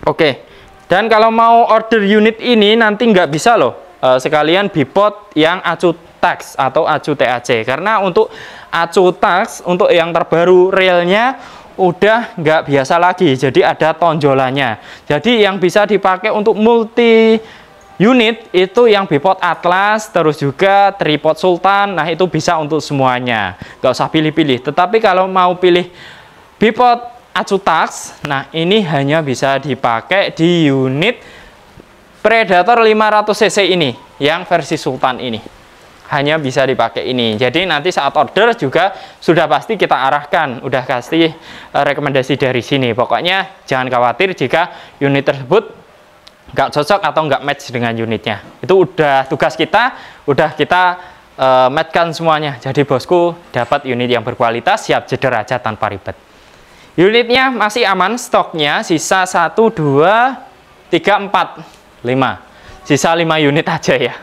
Oke, dan kalau mau order unit ini nanti nggak bisa loh sekalian bipod yang acu tax atau acu TAC, karena untuk acu tax untuk yang terbaru railnya udah nggak biasa lagi, jadi ada tonjolannya. Jadi yang bisa dipakai untuk multi unit itu yang bipod Atlas, terus juga tripod Sultan. Nah itu bisa untuk semuanya, nggak usah pilih-pilih. Tetapi kalau mau pilih bipod acu tax, nah ini hanya bisa dipakai di unit Predator 500 cc ini, yang versi Sultan ini hanya bisa dipakai ini. Jadi nanti saat order juga sudah pasti kita arahkan, udah kasih rekomendasi dari sini. Pokoknya jangan khawatir jika unit tersebut nggak cocok atau nggak match dengan unitnya. Itu udah tugas kita, udah kita matchkan semuanya. Jadi bosku dapat unit yang berkualitas, siap jeder aja tanpa ribet. Unitnya masih aman, stoknya sisa 1, 2, 3, 4, 5. Sisa 5 unit aja ya.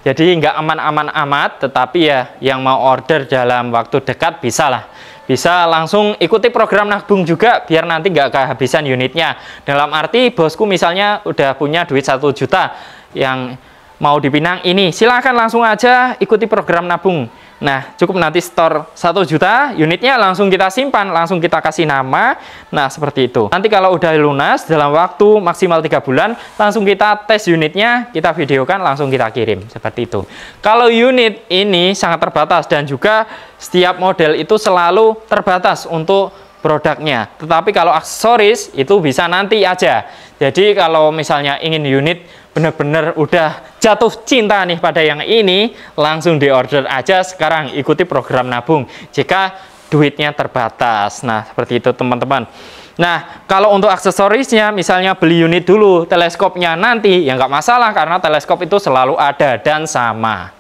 Jadi nggak aman-aman amat, tetapi ya yang mau order dalam waktu dekat bisa lah. Bisa langsung ikuti program nabung juga biar nanti nggak kehabisan unitnya. Dalam arti bosku misalnya udah punya duit 1 juta yang mau dipinang ini, silahkan langsung aja ikuti program nabung. Nah, cukup nanti store 1 juta, unitnya langsung kita simpan, langsung kita kasih nama. Nah, seperti itu. Nanti kalau udah lunas dalam waktu maksimal 3 bulan, langsung kita tes unitnya, kita videokan, langsung kita kirim. Seperti itu. Kalau unit ini sangat terbatas dan juga setiap model itu selalu terbatas untuk produknya. Tetapi kalau aksesoris itu bisa nanti aja. Jadi kalau misalnya ingin unit benar-benar udah jatuh cinta nih pada yang ini, langsung diorder aja sekarang, ikuti program nabung jika duitnya terbatas. Nah, seperti itu teman-teman. Nah, kalau untuk aksesorisnya misalnya beli unit dulu, teleskopnya nanti ya nggak masalah karena teleskop itu selalu ada dan sama.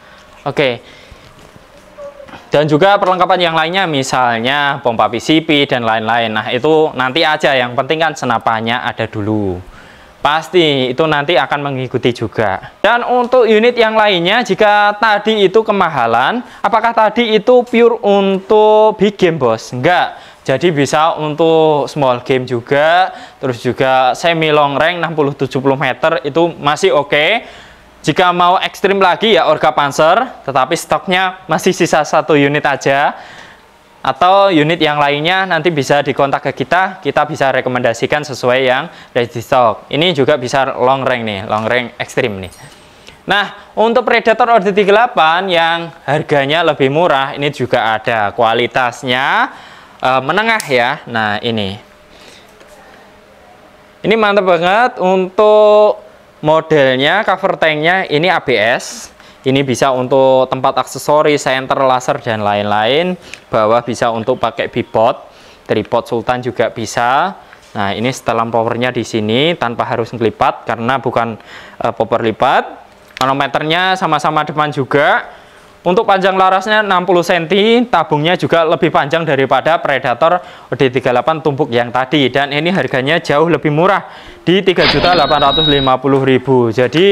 Oke. Dan juga perlengkapan yang lainnya misalnya pompa PCB dan lain-lain. Nah, itu nanti aja, yang penting kan senapannya ada dulu. Pasti itu nanti akan mengikuti juga. Dan untuk unit yang lainnya, jika tadi itu kemahalan, apakah tadi itu pure untuk big game bos? Enggak. Jadi bisa untuk small game juga, terus juga semi long range 60-70 meter itu masih oke. Jika mau ekstrim lagi ya Orga Panzer, tetapi stoknya masih sisa 1 unit aja. Atau unit yang lainnya nanti bisa dikontak ke kita bisa rekomendasikan sesuai yang ready stock. Ini juga bisa long range nih, long range ekstrim nih. Nah, untuk Predator OD38 yang harganya lebih murah, ini juga ada kualitasnya menengah ya. Nah, ini mantap banget untuk modelnya, cover tanknya ini ABS. Ini bisa untuk tempat aksesoris, senter, laser dan lain-lain. Bawah bisa untuk pakai bipod, tripod Sultan juga bisa. Nah, ini setelan powernya di sini tanpa harus ngelipat karena bukan popper lipat. Manometernya sama-sama depan juga. Untuk panjang larasnya 60 cm, tabungnya juga lebih panjang daripada Predator OD38 tumpuk yang tadi. Dan ini harganya jauh lebih murah di 3.850.000. Jadi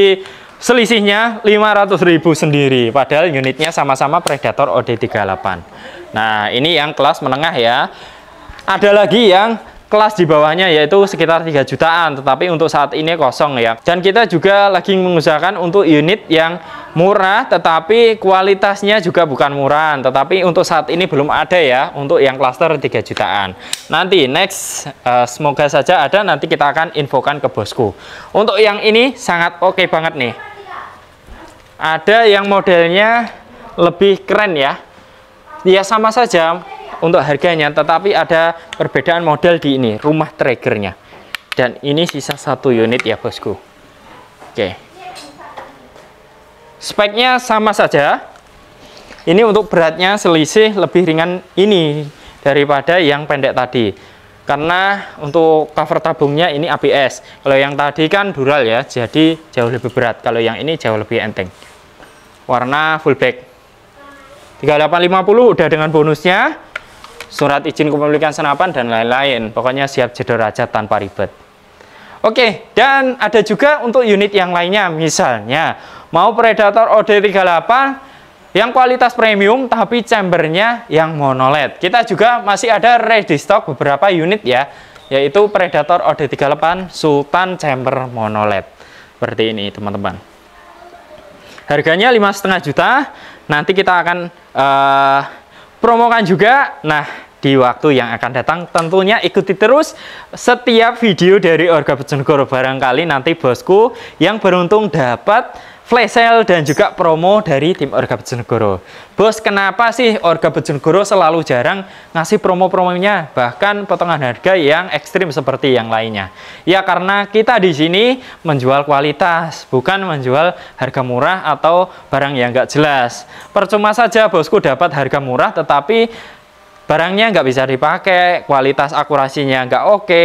selisihnya 500.000 sendiri, padahal unitnya sama-sama Predator OD38. Nah, ini yang kelas menengah ya. Ada lagi yang kelas di bawahnya yaitu sekitar 3 jutaan, tetapi untuk saat ini kosong ya. Dan kita juga lagi mengusahakan untuk unit yang murah tetapi kualitasnya juga bukan murah, tetapi untuk saat ini belum ada ya untuk yang klaster 3 jutaan. Nanti next semoga saja ada, nanti kita akan infokan ke bosku. Untuk yang ini sangat oke banget nih. Ada yang modelnya lebih keren ya. Ya sama saja untuk harganya, tetapi ada perbedaan model di ini, rumah triggernya. Dan ini sisa 1 unit ya bosku. Oke. Speknya sama saja. Ini untuk beratnya selisih lebih ringan ini daripada yang pendek tadi. Karena untuk cover tabungnya ini ABS. Kalau yang tadi kan dural ya, jadi jauh lebih berat. Kalau yang ini jauh lebih enteng. Warna full black. 3850 udah dengan bonusnya. Surat izin kepemilikan senapan dan lain-lain. Pokoknya siap jedor aja tanpa ribet. Oke, dan ada juga untuk unit yang lainnya. Misalnya mau Predator OD38 yang kualitas premium tapi chambernya yang monoled. Kita juga masih ada ready stock beberapa unit ya, yaitu Predator OD38 Sultan chamber monoled. Seperti ini teman-teman. Harganya 5,5 juta. Nanti kita akan promokan juga. Nah, di waktu yang akan datang tentunya ikuti terus setiap video dari Orga Bojonegoro. Barangkali nanti bosku yang beruntung dapat flash sale dan juga promo dari tim Orga Bojonegoro. Bos, kenapa sih Orga Bojonegoro selalu jarang ngasih promo-promonya, bahkan potongan harga yang ekstrim seperti yang lainnya? Ya karena kita di sini menjual kualitas, bukan menjual harga murah atau barang yang nggak jelas. Percuma saja bosku dapat harga murah tetapi barangnya nggak bisa dipakai, kualitas akurasinya nggak oke,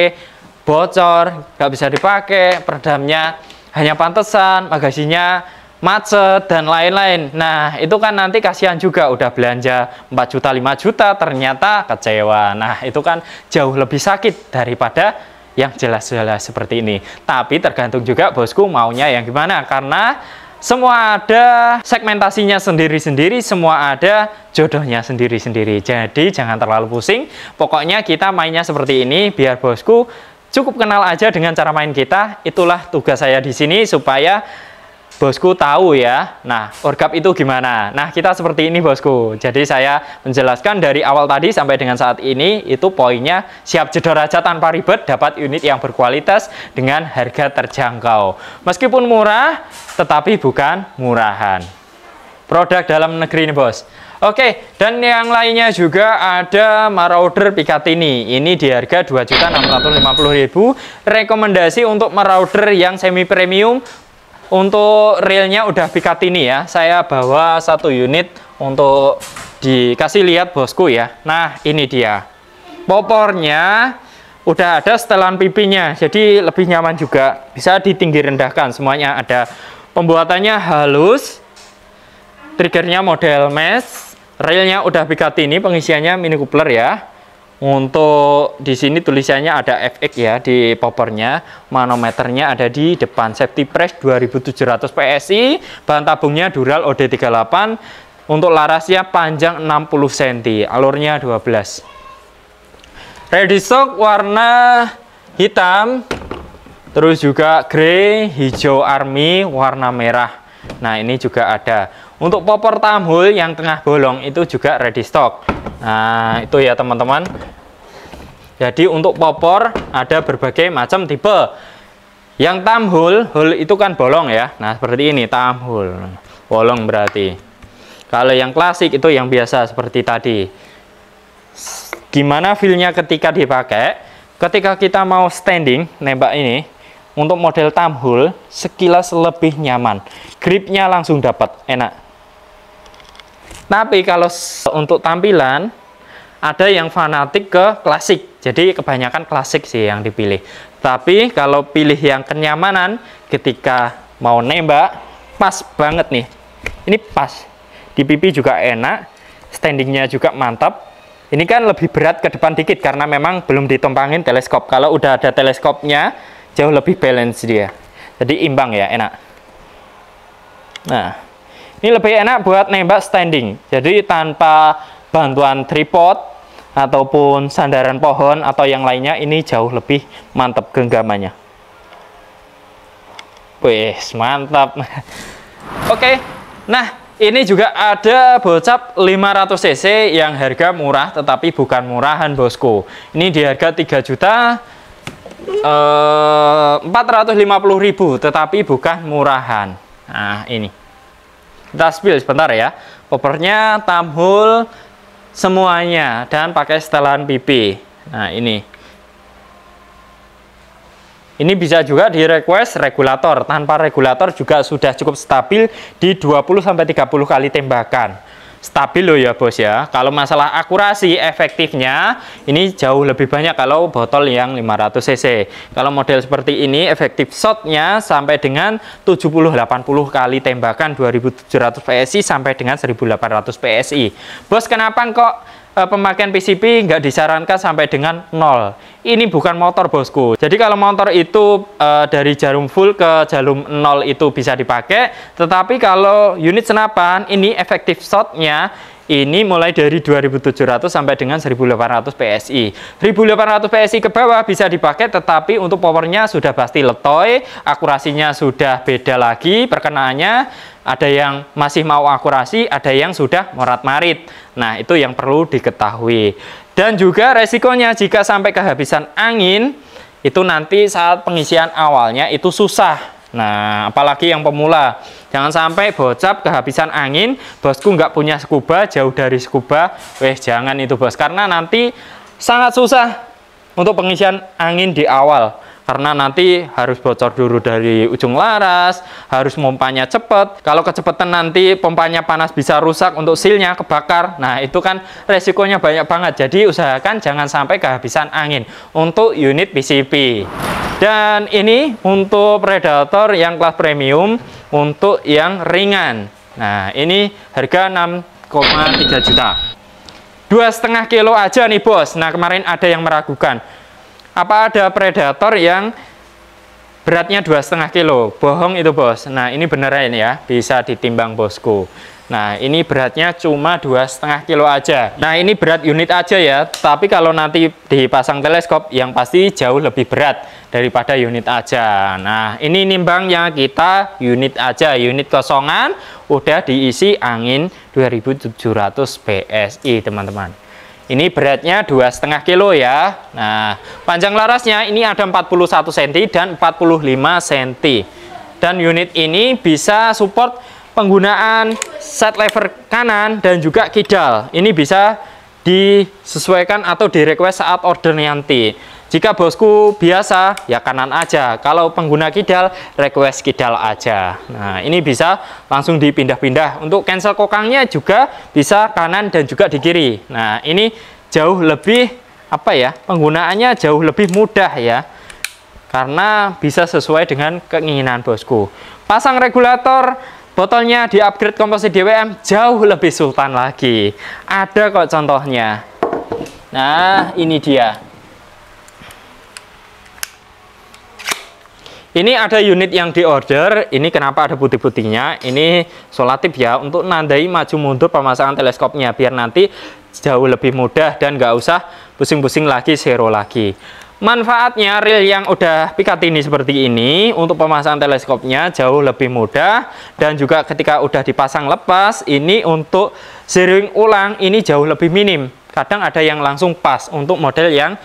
bocor, nggak bisa dipakai, peredamnya hanya pantesan, bagasinya macet dan lain-lain. Nah, itu kan nanti kasihan juga, udah belanja 4 juta 5 juta ternyata kecewa. Nah, itu kan jauh lebih sakit daripada yang jelas-jelas seperti ini. Tapi tergantung juga bosku maunya yang gimana, karena semua ada segmentasinya sendiri-sendiri, semua ada jodohnya sendiri-sendiri. Jadi jangan terlalu pusing, pokoknya kita mainnya seperti ini biar bosku cukup kenal aja dengan cara main kita. Itulah tugas saya di sini supaya bosku tahu ya. Nah, orgap itu gimana? Nah, kita seperti ini bosku. Jadi saya menjelaskan dari awal tadi sampai dengan saat ini, itu poinnya siap jedor aja tanpa ribet, dapat unit yang berkualitas dengan harga terjangkau. Meskipun murah, tetapi bukan murahan. Produk dalam negeri ini bos. Oke, dan yang lainnya juga ada Marauder Picatinny. Ini di harga 2.650.000. Rekomendasi untuk Marauder yang semi premium. Untuk railnya udah Picatinny ya, saya bawa 1 unit untuk dikasih lihat bosku ya. Nah, ini dia. Popornya udah ada setelan pipinya, jadi lebih nyaman juga. Bisa ditinggi rendahkan, semuanya ada. Pembuatannya halus, triggernya model mesh, railnya udah Picatinny, pengisiannya mini coupler ya. Untuk di sini tulisannya ada FX ya di popornya, manometernya ada di depan, safety press 2700 PSI, bahan tabungnya Dural OD38, untuk larasnya panjang 60 cm, alurnya 12. Ready stock warna hitam, terus juga grey, hijau army, warna merah. Nah, ini juga ada. Untuk popor tamhul yang tengah bolong itu juga ready stock. Nah, itu ya teman-teman. Jadi untuk popor ada berbagai macam tipe. Yang tamhul, hul itu kan bolong ya. Nah, seperti ini tamhul. Bolong berarti. Kalau yang klasik itu yang biasa seperti tadi. Gimana feel-nya ketika dipakai? Ketika kita mau standing nembak ini, untuk model tamhul sekilas lebih nyaman. Gripnya langsung dapat, enak. Tapi kalau untuk tampilan, ada yang fanatik ke klasik. Jadi kebanyakan klasik sih yang dipilih. Tapi kalau pilih yang kenyamanan ketika mau nembak, pas banget nih. Ini pas. Di pipi juga enak, standingnya juga mantap. Ini kan lebih berat ke depan dikit karena memang belum ditumpangin teleskop. Kalau udah ada teleskopnya, jauh lebih balance dia. Jadi imbang ya, enak. Nah, ini lebih enak buat nembak standing. Jadi tanpa bantuan tripod ataupun sandaran pohon atau yang lainnya, ini jauh lebih mantap genggamannya. Wih, mantap. Oke. Nah, ini juga ada bocap 500 cc yang harga murah tetapi bukan murahan bosku. Ini di harga 3.450.000 tetapi bukan murahan. Nah, ini. Kita spill sebentar ya. Poppernya tamhul semuanya dan pakai setelan pipi. Nah, ini. Ini bisa juga di request regulator. Tanpa regulator juga sudah cukup stabil di 20-30 kali tembakan. Stabil loh ya bos ya. Kalau masalah akurasi efektifnya ini jauh lebih banyak kalau botol yang 500 cc. Kalau model seperti ini efektif shotnya sampai dengan 70-80 kali tembakan 2700 PSI sampai dengan 1800 PSI. Bos, kenapa kok pemakaian PCP nggak disarankan sampai dengan 0? Ini bukan motor bosku. Jadi kalau motor itu dari jarum full ke jarum 0 itu bisa dipakai, tetapi kalau unit senapan ini efektif shotnya ini mulai dari 2700 sampai dengan 1800 PSI. 1800 PSI ke bawah bisa dipakai, tetapi untuk powernya sudah pasti letoy, akurasinya sudah beda lagi perkenaannya. Ada yang masih mau akurasi, ada yang sudah morat-marit. Nah, itu yang perlu diketahui. Dan juga resikonya jika sampai kehabisan angin, itu nanti saat pengisian awalnya itu susah. Nah, apalagi yang pemula. Jangan sampai bocap kehabisan angin, bosku nggak punya scuba, jauh dari scuba. Jangan itu bos, karena nanti sangat susah untuk pengisian angin di awal. karena nanti harus bocor dulu dari ujung laras, harus pompanya cepet. Kalau kecepatan nanti pompanya panas bisa rusak untuk sealnya kebakar. Nah itu kan resikonya banyak banget. Jadi usahakan jangan sampai kehabisan angin untuk unit PCV. Dan ini untuk Predator yang kelas premium untuk yang ringan. Nah ini harga 6,3 juta. 2,5 kilo aja nih bos. Nah kemarin ada yang meragukan, apa ada Predator yang beratnya 2,5 kilo? Bohong itu bos. Nah ini beneran ya, bisa ditimbang bosku. Nah ini beratnya cuma 2,5 kilo aja. Nah ini berat unit aja ya, tapi kalau nanti dipasang teleskop yang pasti jauh lebih berat daripada unit aja. Nah ini nimbangnya kita unit aja, unit kosongan udah diisi angin 2700 PSI teman-teman. Ini beratnya 2,5 kilo ya. Nah, panjang larasnya ini ada 41 cm dan 45 cm. Dan unit ini bisa support penggunaan set lever kanan dan juga kidal. Ini bisa disesuaikan atau di-request saat order nanti. Jika bosku biasa, ya kanan aja. Kalau pengguna kidal, request kidal aja. Nah, ini bisa langsung dipindah-pindah. Untuk cancel kokangnya juga bisa kanan dan juga di kiri. Nah, ini jauh lebih, apa ya, penggunaannya jauh lebih mudah ya. Karena bisa sesuai dengan keinginan bosku. Pasang regulator, botolnya di-upgrade komposit DWM, jauh lebih sultan lagi. Ada kok contohnya. Nah, ini dia. Ini ada unit yang diorder. Ini kenapa ada putih-putihnya? Ini solatif ya, untuk nandai maju mundur pemasangan teleskopnya, biar nanti jauh lebih mudah dan nggak usah pusing-pusing lagi, zero lagi. Manfaatnya reel yang udah Picatinny seperti ini untuk pemasangan teleskopnya jauh lebih mudah, dan juga ketika udah dipasang lepas, ini untuk zeroing ulang ini jauh lebih minim. Kadang ada yang langsung pas untuk model yang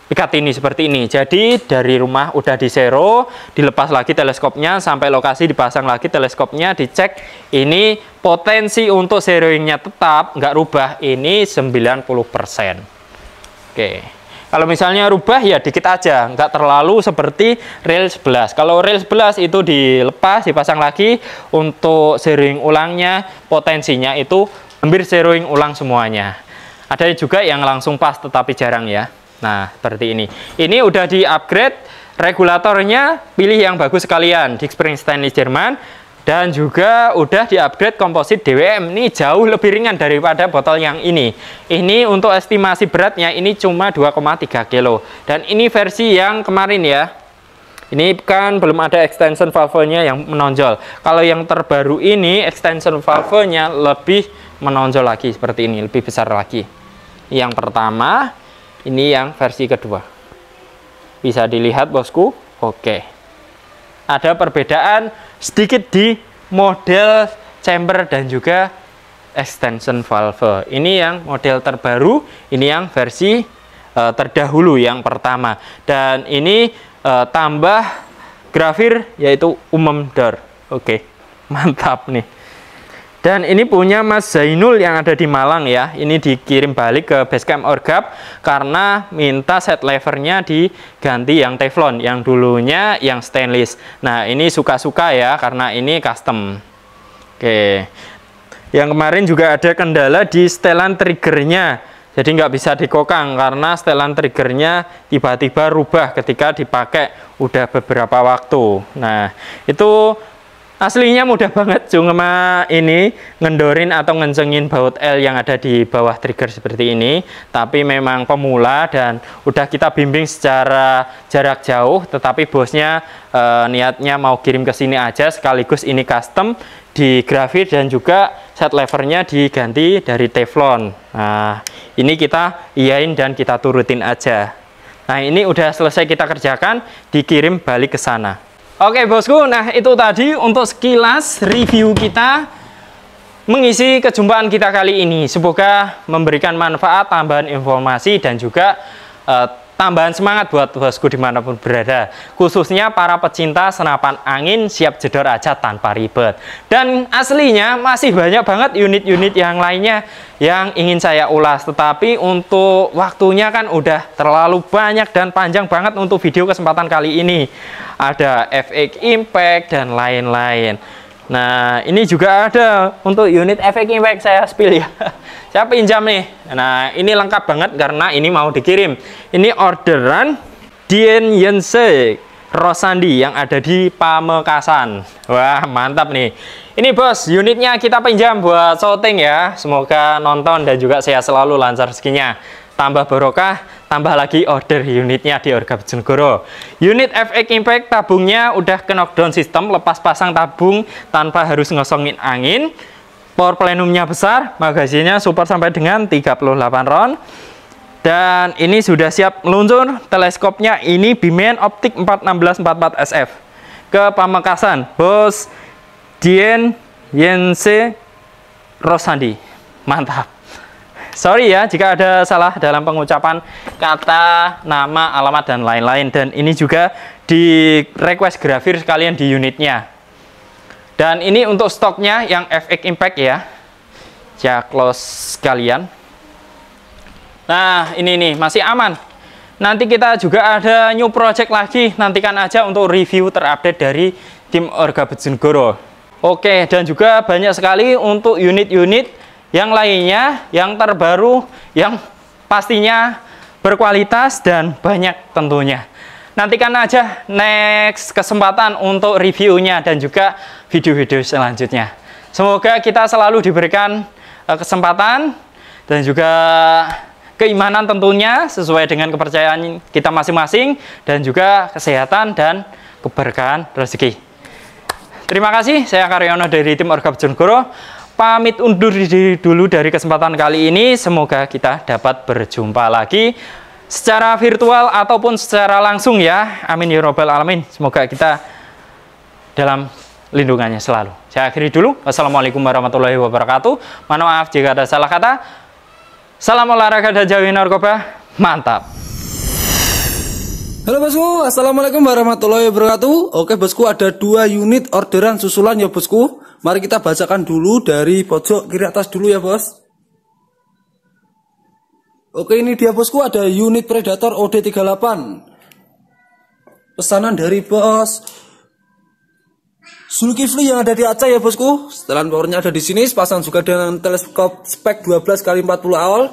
Picatinny seperti ini. Jadi dari rumah udah di zero, dilepas lagi teleskopnya, sampai lokasi dipasang lagi teleskopnya, dicek ini potensi untuk zeroingnya tetap nggak rubah, ini 90%. Oke, kalau misalnya rubah ya dikit aja, nggak terlalu seperti reel 11. Kalau reel 11 itu dilepas, dipasang lagi, untuk zeroing ulangnya potensinya itu hampir zeroing ulang semuanya. Ada juga yang langsung pas tetapi jarang ya. Nah, seperti ini. Ini udah di-upgrade regulatornya, pilih yang bagus sekalian, disc spring stainless Jerman, dan juga udah di-upgrade komposit DWM. Ini jauh lebih ringan daripada botol yang ini. Ini untuk estimasi beratnya ini cuma 2,3 kilo. Dan ini versi yang kemarin ya. Ini kan belum ada extension valve-nya yang menonjol. Kalau yang terbaru ini extension valve-nya lebih menonjol lagi seperti ini, lebih besar lagi. Yang pertama, ini yang versi kedua. Bisa dilihat bosku. Oke. Ada perbedaan sedikit di model chamber dan juga extension valve. Ini yang model terbaru, ini yang versi terdahulu yang pertama. Dan ini tambah grafir yaitu umum door. Oke. Mantap nih. Dan ini punya Mas Zainul yang ada di Malang ya. Ini dikirim balik ke Basecamp Orgap karena minta set levernya diganti yang Teflon, yang dulunya yang stainless. Nah ini suka-suka ya, karena ini custom. Oke. Yang kemarin juga ada kendala di setelan triggernya. Jadi nggak bisa dikokang karena setelan triggernya tiba-tiba rubah ketika dipakai udah beberapa waktu. Nah itu aslinya mudah banget, cuma ini ngendorin atau ngencengin baut L yang ada di bawah trigger seperti ini. Tapi memang pemula dan udah kita bimbing secara jarak jauh, tetapi bosnya niatnya mau kirim ke sini aja, sekaligus ini custom di grafit dan juga set levernya diganti dari Teflon. Nah ini kita iyain dan kita turutin aja. Nah ini udah selesai kita kerjakan, dikirim balik ke sana. Oke bosku, nah itu tadi untuk sekilas review kita mengisi kejumpaan kita kali ini. Semoga memberikan manfaat, tambahan informasi, dan juga tambahan semangat buat bosku dimanapun berada, khususnya para pecinta senapan angin siap jedor aja tanpa ribet. Dan aslinya masih banyak banget unit-unit yang lainnya yang ingin saya ulas, tetapi untuk waktunya kan udah terlalu banyak dan panjang banget untuk video kesempatan kali ini. Ada FX Impact dan lain-lain. Nah, ini juga ada untuk unit FX Impact, saya spill ya. Saya pinjam nih. Nah, ini lengkap banget karena ini mau dikirim. Ini orderan Dien Yense Rosandi yang ada di Pamekasan. Wah, mantap nih. Ini bos, unitnya kita pinjam buat shooting ya. Semoga nonton dan juga sehat selalu, lancar rezekinya. Tambah barokah, tambah lagi order unitnya di Orga Bojonegoro. Unit FX Impact tabungnya udah ke knockdown system, lepas pasang tabung tanpa harus ngosongin angin. Power plenumnya besar, magazinnya super sampai dengan 38 round. Dan ini sudah siap meluncur. Teleskopnya ini Bimen Optik 41644 SF ke Pamekasan, bos Dien Yense Rosandi. Mantap. Sorry ya jika ada salah dalam pengucapan kata, nama, alamat, dan lain-lain. Dan ini juga di request grafir sekalian di unitnya. Dan ini untuk stoknya yang FX Impact ya. Ya, close sekalian. Nah, ini nih masih aman. Nanti kita juga ada new project lagi. Nantikan aja untuk review terupdate dari tim Orga Bojonegoro. Oke, dan juga banyak sekali untuk unit-unit yang lainnya, yang terbaru, yang pastinya berkualitas dan banyak tentunya. Nantikan aja next kesempatan untuk reviewnya dan juga video-video selanjutnya. Semoga kita selalu diberikan kesempatan dan juga keimanan tentunya sesuai dengan kepercayaan kita masing-masing, dan juga kesehatan dan keberkahan rezeki. Terima kasih, saya Karyono dari tim Orga Bojonegoro. Pamit undur diri dulu dari kesempatan kali ini. Semoga kita dapat berjumpa lagi secara virtual ataupun secara langsung ya. Amin ya robbal alamin. Semoga kita dalam lindungannya selalu. Saya akhiri dulu. Wassalamualaikum warahmatullahi wabarakatuh. Mohon maaf jika ada salah kata. Salam olahraga dan jauhi narkoba. Mantap. Halo bosku, assalamualaikum warahmatullahi wabarakatuh. Oke bosku, ada 2 unit orderan susulan ya bosku. Mari kita bacakan dulu dari pojok kiri atas dulu ya bos. Oke, ini dia bosku, ada unit Predator OD38. Pesanan dari bos Zulkifli yang ada di Aceh ya bosku. Setelan powernya ada di sini, pasang juga dengan teleskop spek 12x40 AOL.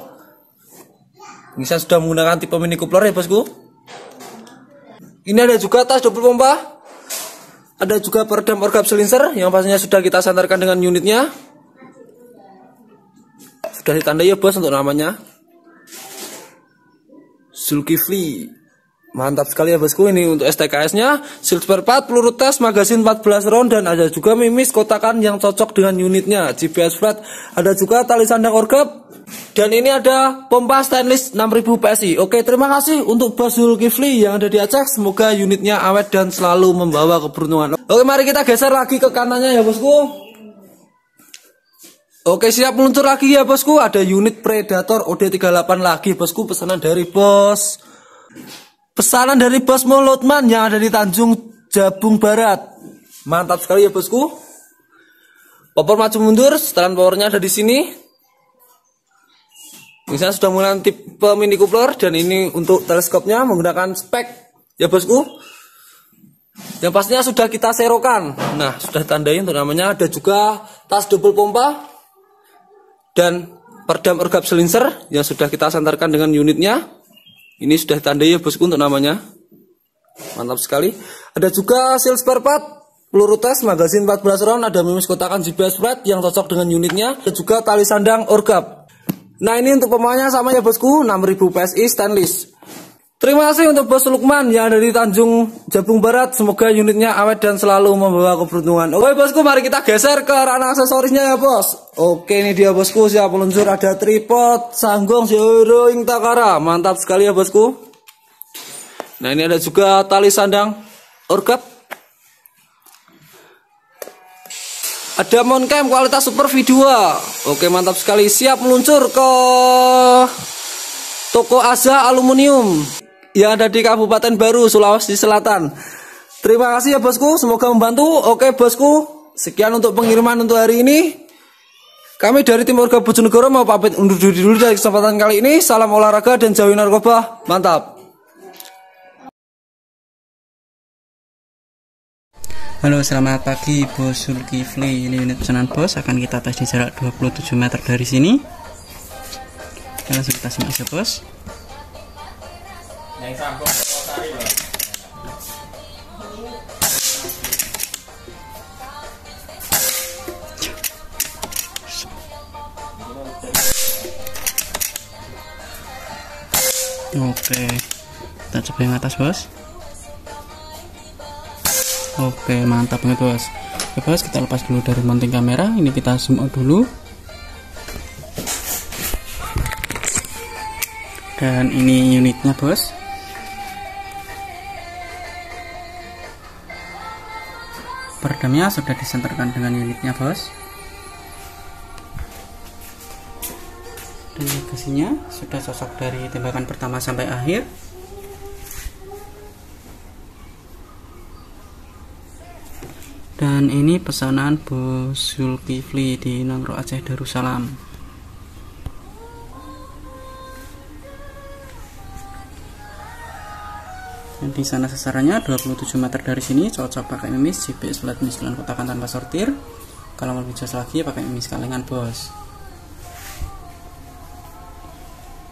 Ini saya sudah menggunakan tipe mini coupler ya bosku. Ini ada juga tas double pompa. Ada juga peredam orgap silencer yang pastinya sudah kita sandarkan dengan unitnya. Sudah ditandai ya bos untuk namanya. Zulkifli. Mantap sekali ya bosku. Ini untuk STKS-nya, seal spare part, peluru tes, magazin 14 round, dan ada juga mimis kotakan yang cocok dengan unitnya. GPS flat, ada juga tali sandang orgap, dan ini ada pompa stainless 6000 PSI. Oke, terima kasih untuk Bos Zulkifli yang ada di Aceh. Semoga unitnya awet dan selalu membawa keberuntungan. Oke, mari kita geser lagi ke kanannya ya bosku. Oke, siap meluncur lagi ya bosku. Ada unit Predator OD38 lagi bosku, pesanan dari bos Mulutman yang ada di Tanjung Jabung Barat. Mantap sekali ya bosku. Popor maju mundur, setelan powernya ada di sini. Ini saya sudah menggunakan tipe mini coupler, dan ini untuk teleskopnya menggunakan spek ya bosku. Yang pastinya sudah kita serokan. Nah, sudah tandai untuk namanya. Ada juga tas double pompa dan peredam orgap silencer yang sudah kita sandarkan dengan unitnya. Ini sudah ditandai ya bosku untuk namanya. Mantap sekali. Ada juga seal spare part, peluru tes, magazin 14 round, ada mimis kotakan GPS flat yang cocok dengan unitnya. Ada juga tali sandang orgap. Nah, ini untuk pemanya sama ya bosku, 6000 PSI stainless. Terima kasih untuk Bos Lukman yang ada di Tanjung Jabung Barat. Semoga unitnya awet dan selalu membawa keberuntungan. Oke bosku, mari kita geser ke ranah aksesorisnya ya bos. Oke, ini dia bosku, siap meluncur. Ada tripod, sanggong, Ing Takara. Mantap sekali ya bosku. Nah, ini ada juga tali sandang orgap. Ada mount cam kualitas super V2. Oke, mantap sekali. Siap meluncur ke toko Aza Aluminium. yang ada di Kabupaten Baru, Sulawesi Selatan. Terima kasih ya bosku, semoga membantu. Oke bosku, sekian untuk pengiriman untuk hari ini. Kami dari tim Orga Bojonegoro mau pamit undur diri dulu dari kesempatan kali ini. Salam olahraga dan jauhi narkoba. Mantap. Halo, selamat pagi Bos Zulkifli. Ini unit pesanan bos, akan kita tes di jarak 27 meter dari sini. Langsung kita simak aja bos. Oke, kita coba yang atas bos. Oke, mantap banget bos. Oke bos, kita lepas dulu dari mounting kamera. Ini kita zoom out dulu. Dan ini unitnya bos. Peredamnya sudah disenterkan dengan unitnya bos. Dan bagasinya sudah cocok dari tembakan pertama sampai akhir. Dan ini pesanan Bos Zulkifli di Nangro Aceh Darussalam. Dan di sana sasarannya 27 meter dari sini, cocok pakai mimis GPS flat miskilan kotakan tanpa sortir. Kalau mau lebih jelas lagi pakai mimis kalengan bos.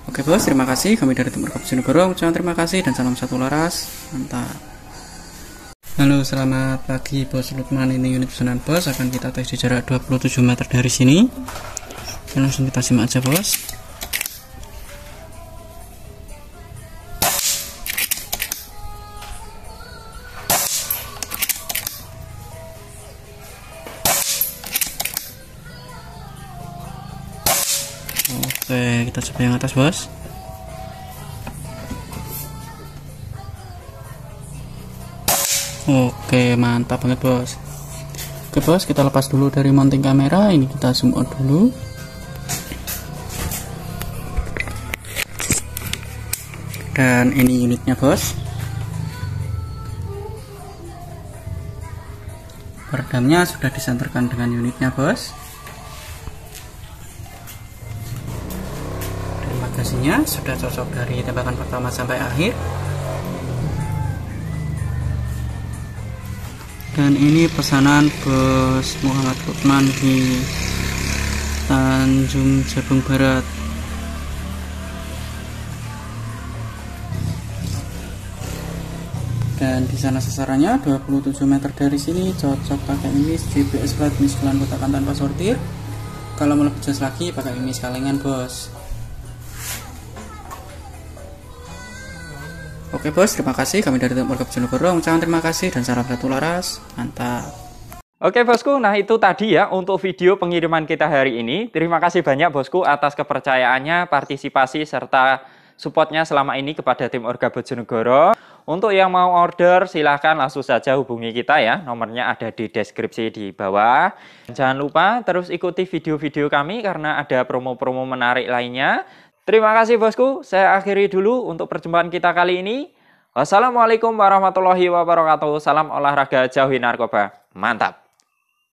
Oke bos, terima kasih. Kami dari tim Orga Bojonegoro ucapkan terima kasih dan salam satu laras. Mantap. Halo, selamat pagi Bos Lukman. Ini unit pesanan bos, akan kita tes di jarak 27 meter dari sini. Dan langsung kita simak aja bos. Oke, kita coba yang atas bos. Oke, mantap banget bos. Oke bos, kita lepas dulu dari mounting kamera. Ini kita zoom out dulu. Dan ini unitnya bos. Peredamnya sudah disenterkan dengan unitnya bos. Dan bagasinya sudah cocok dari tembakan pertama sampai akhir. Dan ini pesanan Bos Muhammad Lukman di Tanjung Jabung Barat. Dan di sana sasarannya 27 meter dari sini, cocok pakai mimis GPS flat miskilan kotakan tanpa sortir. Kalau mau lebih jelas lagi pakai mimis kalengan bos. Oke bos, terima kasih. Kami dari tim Orga Bojonegoro ucapkan terima kasih dan salam satu laras. Mantap. Oke bosku, nah itu tadi ya untuk video pengiriman kita hari ini. Terima kasih banyak bosku atas kepercayaannya, partisipasi, serta supportnya selama ini kepada tim Orga Bojonegoro. Untuk yang mau order silahkan langsung saja hubungi kita ya. Nomornya ada di deskripsi di bawah. Jangan lupa terus ikuti video-video kami karena ada promo-promo menarik lainnya. Terima kasih bosku, saya akhiri dulu untuk perjumpaan kita kali ini. Wassalamualaikum warahmatullahi wabarakatuh. Salam olahraga, jauhi narkoba. Mantap.